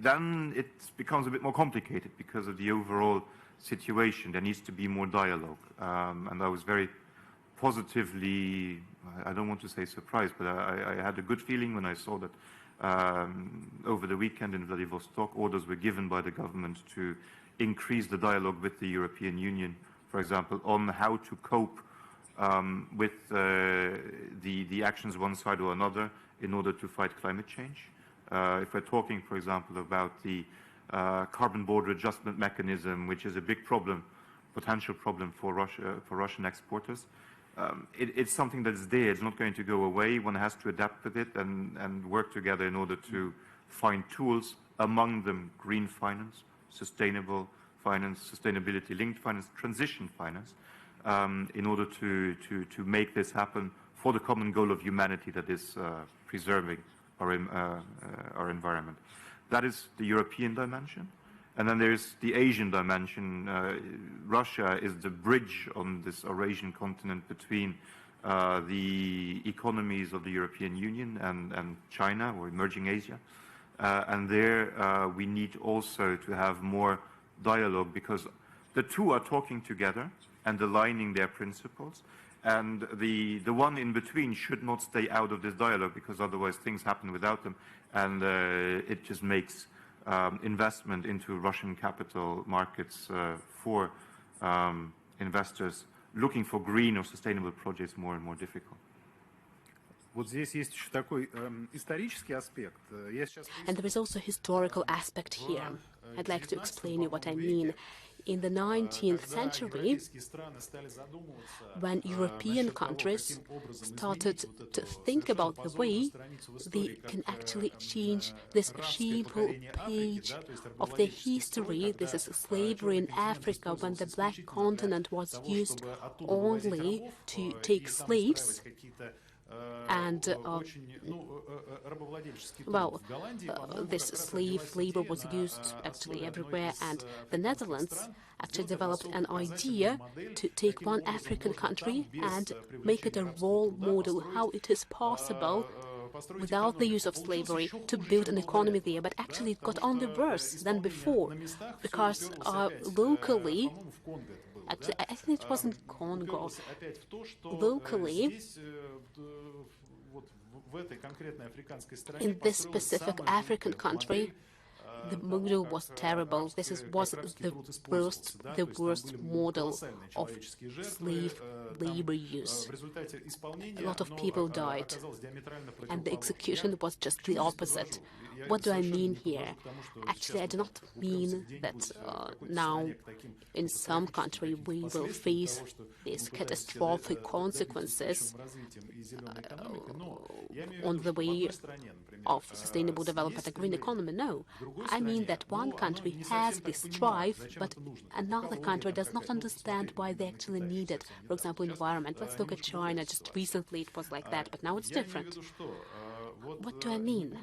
then it becomes a bit more complicated because of the overall situation. There needs to be more dialogue. And I was very positively, I don't want to say surprised, but I had a good feeling when I saw that over the weekend in Vladivostok, orders were given by the government to increase the dialogue with the European Union, for example, on how to cope with the actions one side or another in order to fight climate change. If we're talking, for example, about the carbon border adjustment mechanism, which is a big problem, potential problem for Russian exporters, it's something that's there. It's not going to go away. One has to adapt with it and work together in order to find tools, among them green finance, sustainable finance, sustainability-linked finance, transition finance, in order to make this happen for the common goal of humanity, that is preserving our environment. That is the European dimension. And then there's the Asian dimension. Russia is the bridge on this Eurasian continent between the economies of the European Union and China or emerging Asia. And there we need also to have more dialogue, because the two are talking together and aligning their principles. And the one in between should not stay out of this dialogue, because otherwise things happen without them, and it just makes investment into Russian capital markets for investors looking for green or sustainable projects more and more difficult. Вот здесь есть еще такой исторический аспект. And there is also a historical aspect here. I'd like to explain you what I mean. In the 19th century, when European countries started to think about the way they can actually change this shameful page of their history, this is slavery in Africa, when the black continent was used only to take slaves, and this slave labor was used actually everywhere, and the Netherlands actually developed an idea to take one African country and make it a role model, how it is possible without the use of slavery to build an economy there. But actually it got only worse than before, because locally, actually, I think it was in Congo. Locally, in this specific African country, the model was terrible. This was the worst model of slave labor use. A lot of people died, and the execution was just the opposite. What do I mean here? Actually, I do not mean that now in some country we will face these catastrophic consequences on the way of sustainable development and green economy. No, I mean that one country has this drive, but another country does not understand why they actually need it. For example, environment. Let's look at China. Just recently it was like that, but now it's different. What do I mean?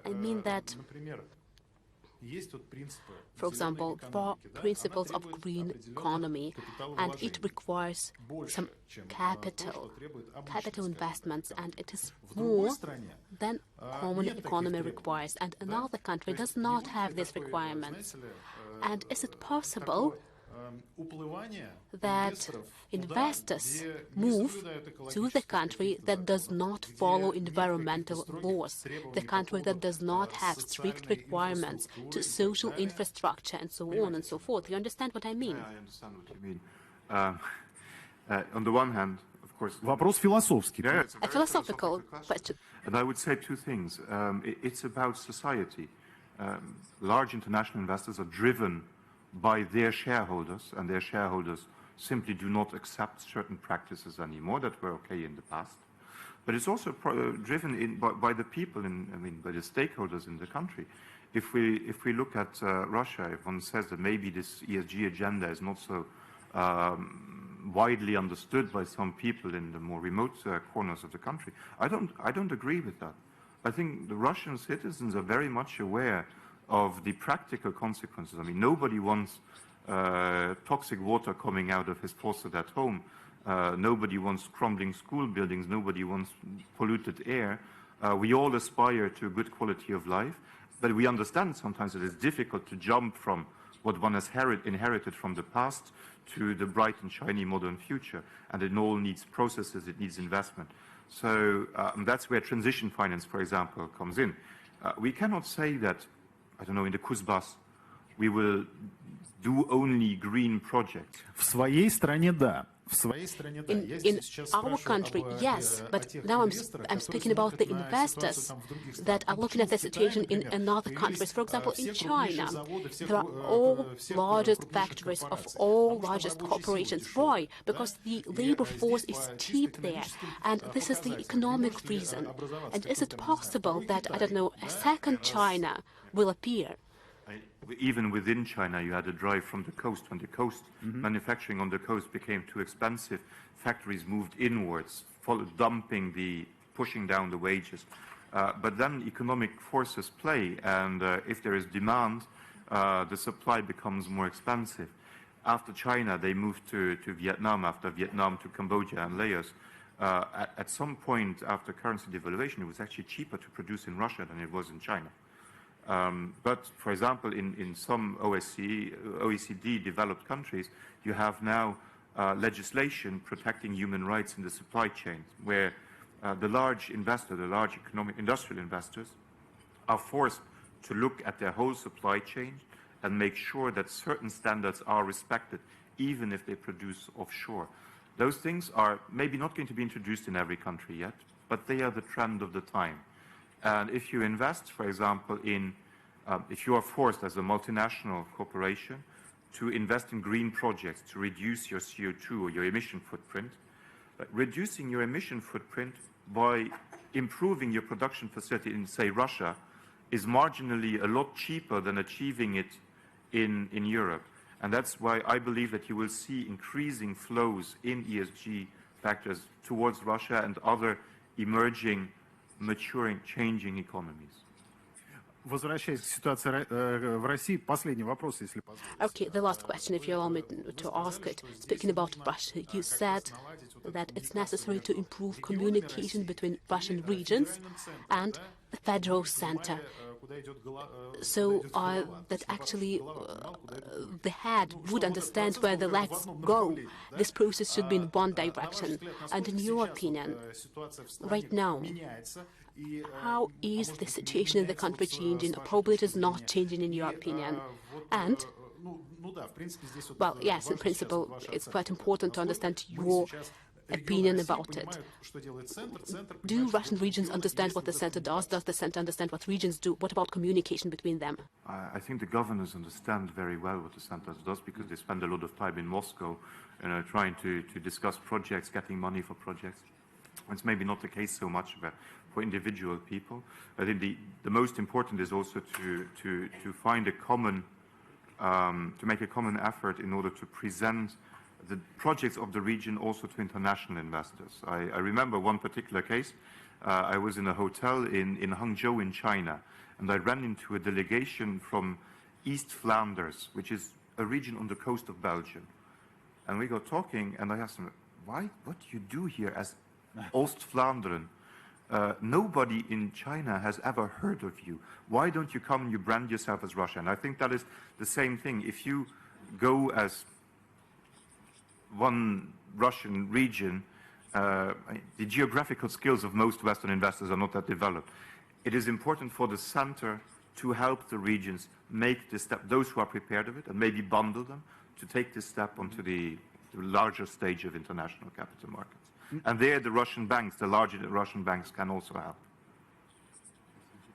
I mean that, for example, for principles of green economy, and it requires some capital investments, and it is more than common economy requires, and another country does not have these requirements. And is it possible that investors move to the country that does not follow environmental laws, the country that does not have strict requirements to social infrastructure and so on and so forth? You understand what I mean? I understand what you mean. On the one hand, of course... Вопрос философский. Yeah, a philosophical question. And I would say two things. It's about society. Large international investors are driven by their shareholders, and their shareholders simply do not accept certain practices anymore that were okay in the past. But it's also driven by the people, by the stakeholders in the country. If we look at Russia, if one says that maybe this ESG agenda is not so widely understood by some people in the more remote corners of the country, I don't agree with that. I think the Russian citizens are very much aware of the practical consequences. I mean, nobody wants toxic water coming out of his faucet at home. Nobody wants crumbling school buildings. Nobody wants polluted air. We all aspire to a good quality of life, but we understand sometimes that it's difficult to jump from what one has inherited from the past to the bright and shiny modern future. And it all needs processes, it needs investment. So that's where transition finance, for example, comes in. We cannot say that, I don't know, in the Kuzbas, we will do only green projects. В своей стране, да. In our country, yes, but now I'm speaking about the investors that are looking at the situation in other countries. For example, in China, there are all largest factories of all largest corporations. Why? Because the labor force is cheap there, and this is the economic reason. And is it possible that, I don't know, a second China will appear? Even within China, you had a drive from the coast. When the coast, manufacturing on the coast became too expensive, factories moved inwards, pushing down the wages. But then economic forces play, and if there is demand, the supply becomes more expensive. after China, they moved to Vietnam, after Vietnam to Cambodia and Laos. At some point after currency devaluation, it was actually cheaper to produce in Russia than it was in China. But, for example, in some OECD developed countries, you have now legislation protecting human rights in the supply chain, where the large investors, the large economic industrial investors, are forced to look at their whole supply chain and make sure that certain standards are respected, even if they produce offshore. Those things are maybe not going to be introduced in every country yet, but they are the trend of the time. And if you invest, for example, if you are forced as a multinational corporation to invest in green projects to reduce your CO2 or your emission footprint, reducing your emission footprint by improving your production facility in, say, Russia, is marginally a lot cheaper than achieving it in Europe. And that's why I believe that you will see increasing flows in ESG factors towards Russia and other emerging, maturing, changing economies. Возвращаясь к ситуации в России, последний вопрос, если позволите. Okay, the last question, if you allow me to ask it. Speaking about Russia, you said that it's necessary to improve communication between Russian regions and the federal center. So that actually the head would understand where the legs go. This process should be in one direction. And in your opinion, right now, how is the situation in the country changing? Probably it is not changing in your opinion. And, well, yes, in principle, it's quite important to understand your opinion about it. Do Russian regions understand what the center does? Does the center understand what regions do? What about communication between them? I think the governors understand very well what the center does because they spend a lot of time in Moscow, trying to discuss projects, getting money for projects. It's maybe not the case so much for individual people. I think the most important is also to find a common, to make a common effort in order to present the projects of the region also to international investors. I remember one particular case. I was in a hotel in Hangzhou in China, and I ran into a delegation from East Flanders, which is a region on the coast of Belgium. And we got talking, and I asked them, what do you do here as Oost-Vlaanderen? Nobody in China has ever heard of you. Why don't you come and you brand yourself as Russia? And I think that is the same thing. If you go as one Russian region, the geographical skills of most Western investors are not that developed. It is important for the center to help the regions make this step, those who are prepared of it, and maybe bundle them to take this step onto the larger stage of international capital markets. And there the Russian banks, the larger Russian banks, can also help.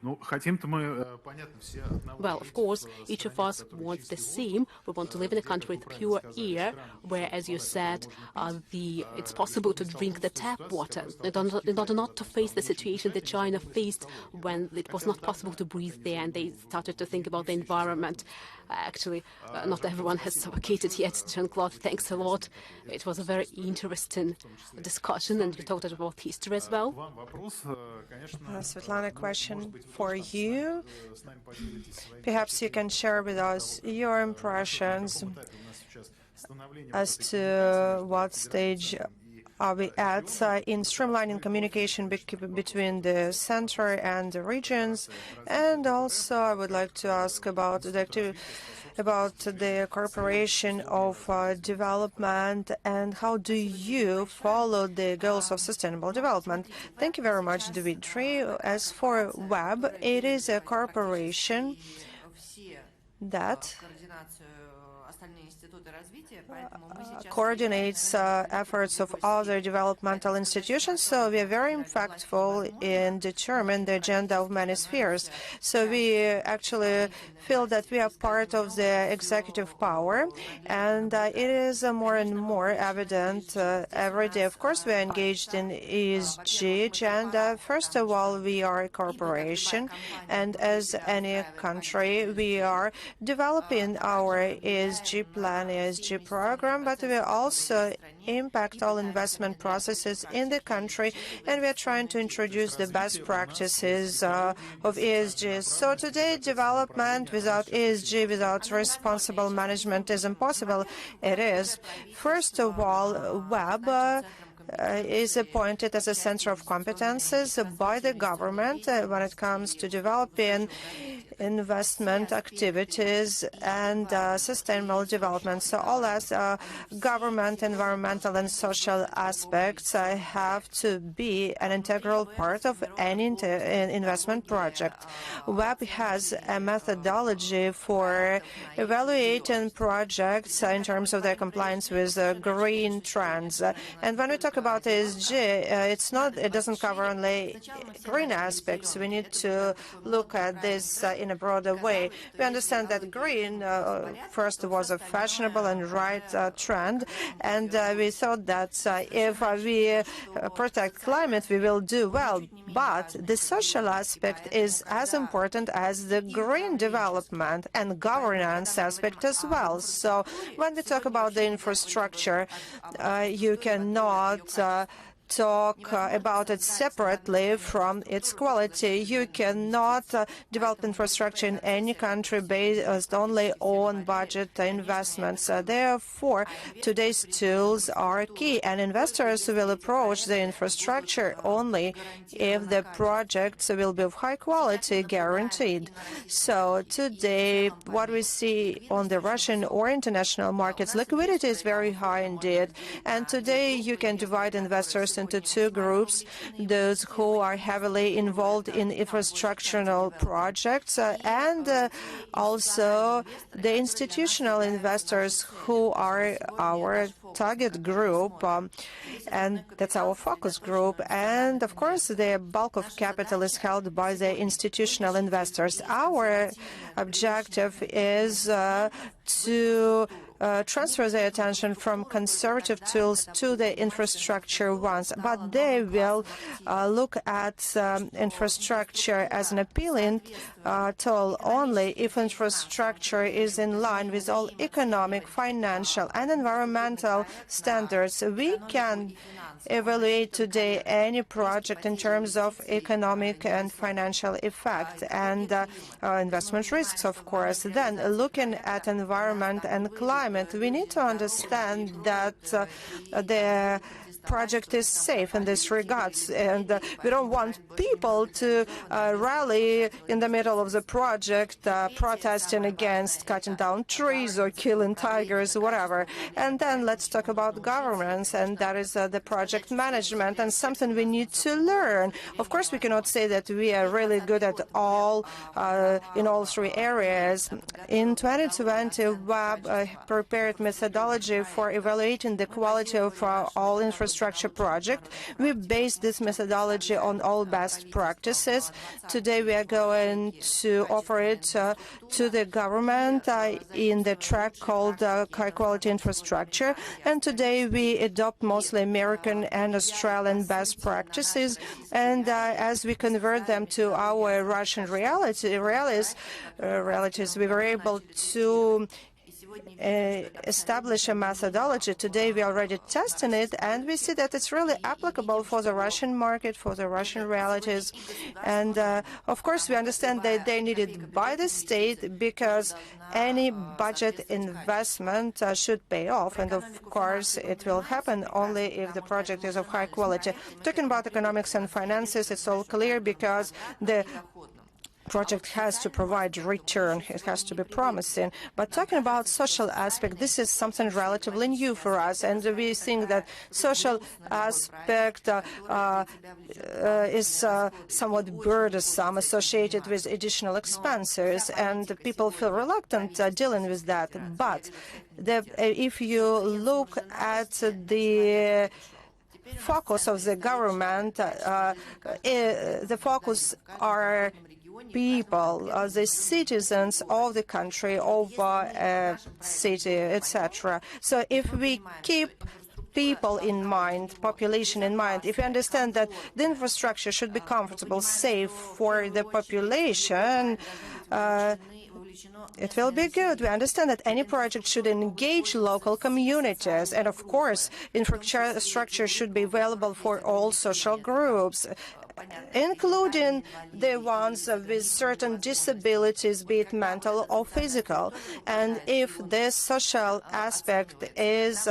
Well, of course, each of us wants the same. We want to live in a country with pure air, where, as you said, it's possible to drink the tap water, in order not to face the situation that China faced when it was not possible to breathe there, and they started to think about the environment. Actually, not everyone has suffocated yet. Jean-Claude, thanks a lot. It was a very interesting discussion, and we talked about history as well. Svetlana, question for you. Perhaps you can share with us your impressions as to what stage are we at in streamlining communication between the center and the regions. And also I would like to ask about the cooperation of development and how do you follow the goals of sustainable development. Thank you very much, Dmitry. As for WEB, it is a corporation that coordinates efforts of other developmental institutions, so we are very impactful in determining the agenda of many spheres. So we actually feel that we are part of the executive power, and it is more and more evident every day. Of course, we are engaged in ESG agenda. First of all, we are a corporation, and as any country, we are developing our ESG ESG plan, ESG program, but we also impact all investment processes in the country, and we are trying to introduce the best practices of ESG. So today, development without ESG, without responsible management is impossible. It is. First of all, WEB is appointed as a center of competences by the government when it comes to developing investment activities and sustainable development. So all as government, environmental and social aspects have to be an integral part of any investment project. WEB has a methodology for evaluating projects in terms of their compliance with green trends. And when we talk about ESG, it doesn't cover only green aspects. We need to look at this in a broader way. We understand that green first was a fashionable and right trend, and we thought that if we protect climate, we will do well. But the social aspect is as important as the green development and governance aspect as well. So when we talk about the infrastructure, you cannot talk about it separately from its quality. You cannot develop infrastructure in any country based only on budget investments. Therefore, today's tools are key, and investors will approach the infrastructure only if the projects will be of high quality, guaranteed. So today, what we see on the Russian or international markets, liquidity is very high indeed. And today, you can divide investors into two groups: those who are heavily involved in infrastructural projects and also the institutional investors who are our target group, and that's our focus group. And of course, the bulk of capital is held by the institutional investors. Our objective is to transfer their attention from conservative tools to the infrastructure ones, but they will look at infrastructure as an appealing tool only if infrastructure is in line with all economic, financial and environmental standards. We can evaluate today any project in terms of economic and financial effect and investment risks, of course. Then, looking at environment and climate, we need to understand that the project is safe in this regard, and we don't want people to rally in the middle of the project protesting against cutting down trees or killing tigers, whatever. And then let's talk about governance, and that is the project management, and something we need to learn. Of course, we cannot say that we are really good at all in all three areas. In 2020, WEB prepared methodology for evaluating the quality of all infrastructure project. We based this methodology on all best practices. Today we are going to offer it to the government in the track called high quality infrastructure. And today we adopt mostly American and Australian best practices. And as we convert them to our Russian realities, we were able to establish a methodology. Today we are already testing it, and we see that it's really applicable for the Russian market, for the Russian realities. And of course we understand that they're needed by the state, because any budget investment should pay off, and of course it will happen only if the project is of high quality. Talking about economics and finances, it's all clear, because the project has to provide return, it has to be promising. But talking about social aspect, this is something relatively new for us, and we think that social aspect is somewhat burdensome, associated with additional expenses, and people feel reluctant dealing with that. But if you look at the focus of the government, the focus are people, the citizens of the country, of a city, etc. So if we keep people in mind, population in mind, if we understand that the infrastructure should be comfortable, safe for the population, it will be good. We understand that any project should engage local communities, and of course, infrastructure should be available for all social groups, including the ones with certain disabilities, be it mental or physical. And if this social aspect is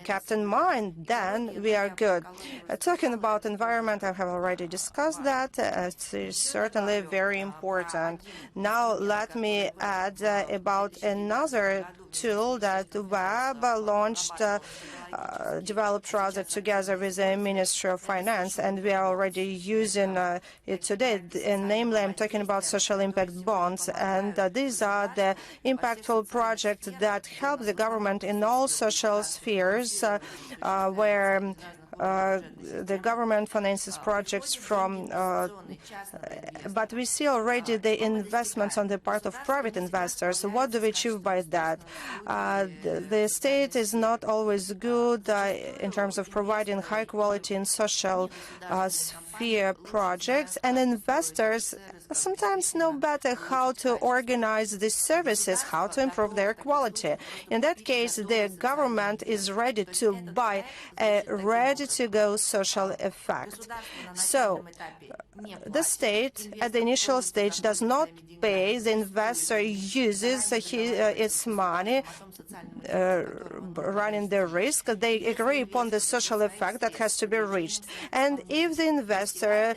kept in mind, then we are good. Talking about environment, I have already discussed that. It is certainly very important. Now let me add about another tool that WEB launched, developed rather together with the Ministry of Finance, and we are already using it today. And namely, I'm talking about social impact bonds, and these are the impactful projects that help the government in all social spheres where the government finances projects from, but we see already the investments on the part of private investors. What do we achieve by that? The state is not always good in terms of providing high quality and social sphere projects, and investors sometimes know better how to organize these services, how to improve their quality. In that case, the government is ready to buy a ready-to-go social effect. So, the state, at the initial stage, does not pay. The investor uses its money, running the risk. They agree upon the social effect that has to be reached. And if the investor,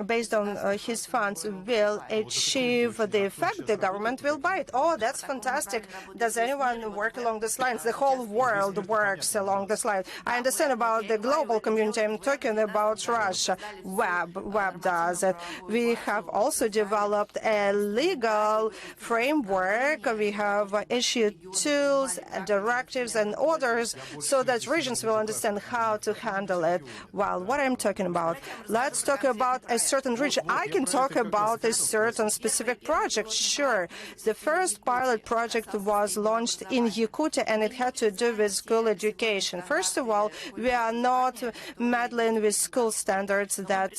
based on his funds, will achieve the effect, the government will buy it. Oh, that's fantastic. Does anyone work along these lines? The whole world works along this line. I understand about the global community. I'm talking about Russia. WEB does it. We have also developed a legal framework. We have issued tools, directives, and orders so that regions will understand how to handle it. Well, what I'm talking about? Let's talk about a certain region. I can talk about a certain specific project, sure. The first pilot project was launched in Yakutia, and it had to do with school education. First of all, we are not meddling with school standards that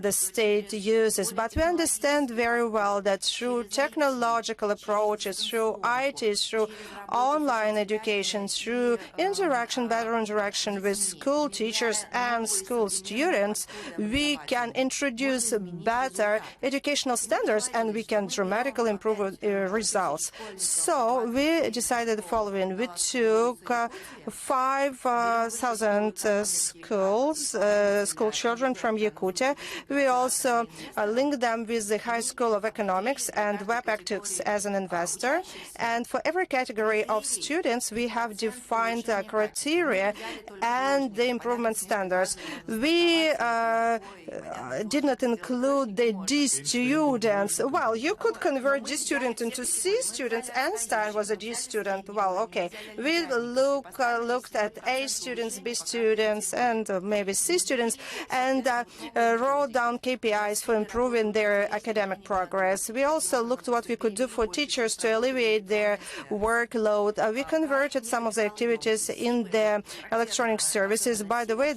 the state uses, but we understand very well that through technological approaches, through IT, through online education, through better interaction with school teachers and school students, we can introduce better educational standards and we can dramatically improve results. So we decided the following. We took 5,000 school children from Yakutia. We also linked them with the High School of Economics, and WEB acts as an investor. And for every category of students, we have defined criteria and the improvement standards. We did not include the D students. Well, you could convert D student into C students. Einstein was a D student. Well, okay. We looked at A students, B students, and maybe C students, and wrote down KPIs for improving their academic progress. We also looked what we could do for teachers to alleviate their workload. We converted some of the activities in the electronic services. By the way,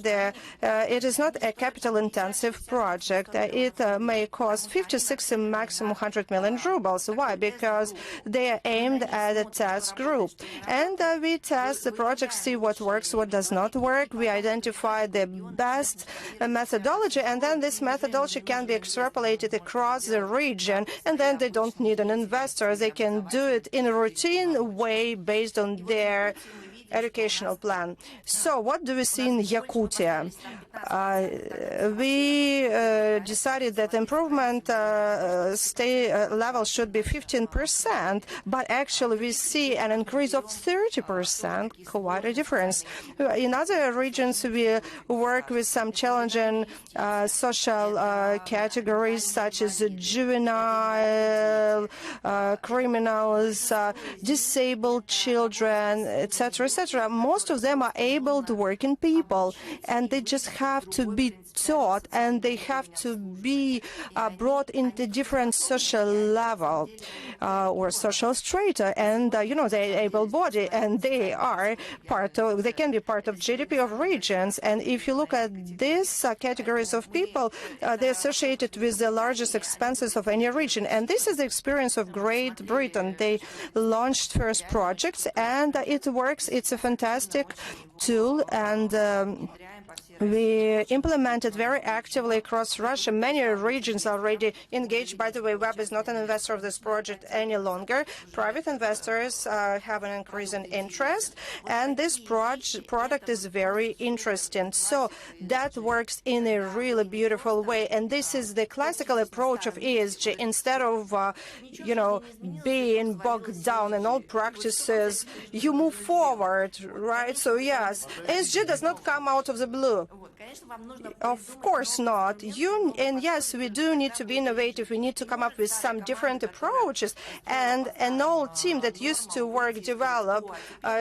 it is not a capital-intensive project. It may cost 56 and maximum 100 million rubles. Why? Because they are aimed at a test group. And we test the project, see what works, what does not work. We identify the best methodology, and then this methodology can be extrapolated across the region, and then they don't need an investor. They can do it in a routine way based on their educational plan. So what do we see in Yakutia? We decided that improvement level should be 15%, but actually we see an increase of 30%, quite a difference. In other regions, we work with some challenging social categories such as juvenile, criminals, disabled children, etc., etc. etc. Most of them are able to working people, and they just have to be taught, and they have to be brought into different social level or social strata, and they're able-bodied, and they can be part of GDP of regions. And if you look at these categories of people, they're associated with the largest expenses of any region. And this is the experience of Great Britain. They launched first projects, and it works. It's a fantastic tool, and we implemented very actively across Russia. Many regions already engaged. By the way, Web is not an investor of this project any longer. Private investors have an increase in interest, and this product is very interesting. So that works in a really beautiful way. And this is the classical approach of ESG. Instead of, being bogged down in old practices, you move forward, right? So yes, ESG does not come out of the blue. Of course not. And yes, we do need to be innovative. We need to come up with some different approaches. And an old team that used to develop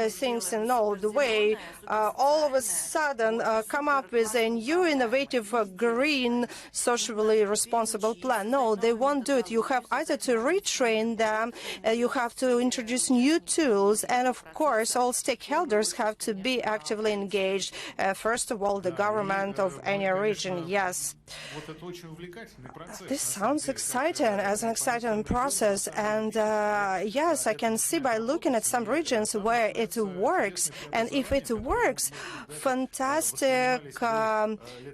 things in an old way, all of a sudden come up with a new innovative green, socially responsible plan. No, they won't do it. You have either to retrain them, you have to introduce new tools, and of course all stakeholders have to be actively engaged. First of all, the government of any region. Yes, this sounds exciting, as an exciting process, and yes, I can see by looking at some regions where it works, and if it works, fantastic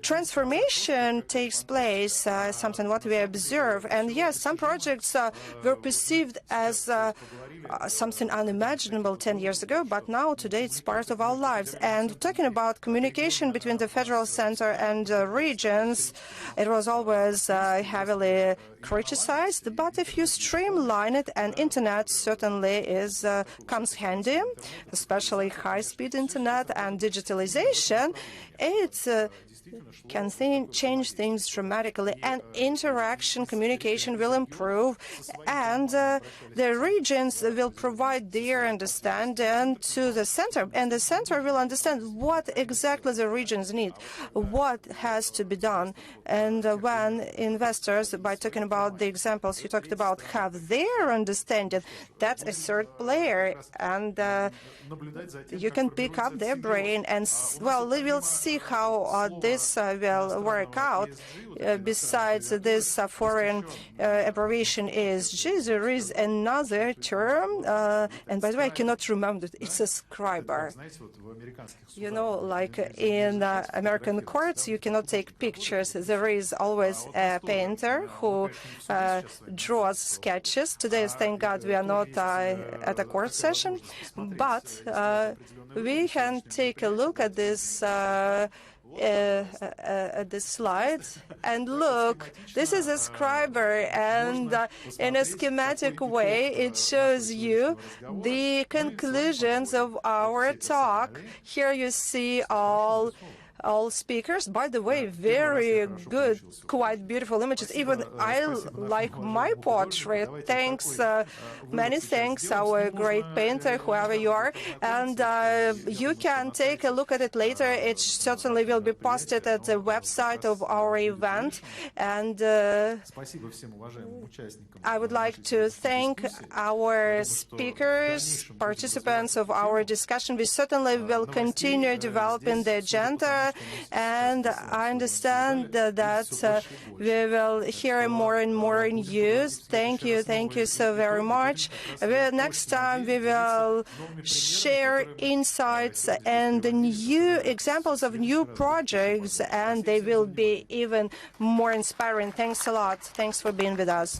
transformation takes place, something what we observe. And yes, some projects were perceived as something unimaginable 10 years ago, but now today it's part of our lives. And talking about communication between the federal center and regions, it was always heavily criticized, but if you streamline it, and internet certainly comes handy, especially high-speed internet and digitalization, it can change things dramatically, and interaction, communication will improve, and the regions will provide their understanding to the center, and the center will understand what exactly the regions need, what has to be done. And when investors, by talking about the examples you talked about, have their understanding, that's a third player, and you can pick up their brain, and well, we will see how this will work out. Besides this foreign abbreviation ESG, there is another term, and by the way, I cannot remember it. It's a scriber. Like in American courts, you cannot take pictures. There is always a painter who draws sketches. Today, thank God, we are not at a court session, but we can take a look at this slide, and look, this is a scriber, and in a schematic way it shows you the conclusions of our talk. Here you see all speakers. By the way, very good, quite beautiful images. Even I like my portrait. Thanks, many thanks, our great painter, whoever you are. And you can take a look at it later. It certainly will be posted at the website of our event. And I would like to thank our speakers, participants of our discussion. We certainly will continue developing the agenda, and I understand that we will hear more and more news. Thank you so very much. Next time we will share insights and new examples of new projects, and they will be even more inspiring. Thanks a lot. Thanks for being with us.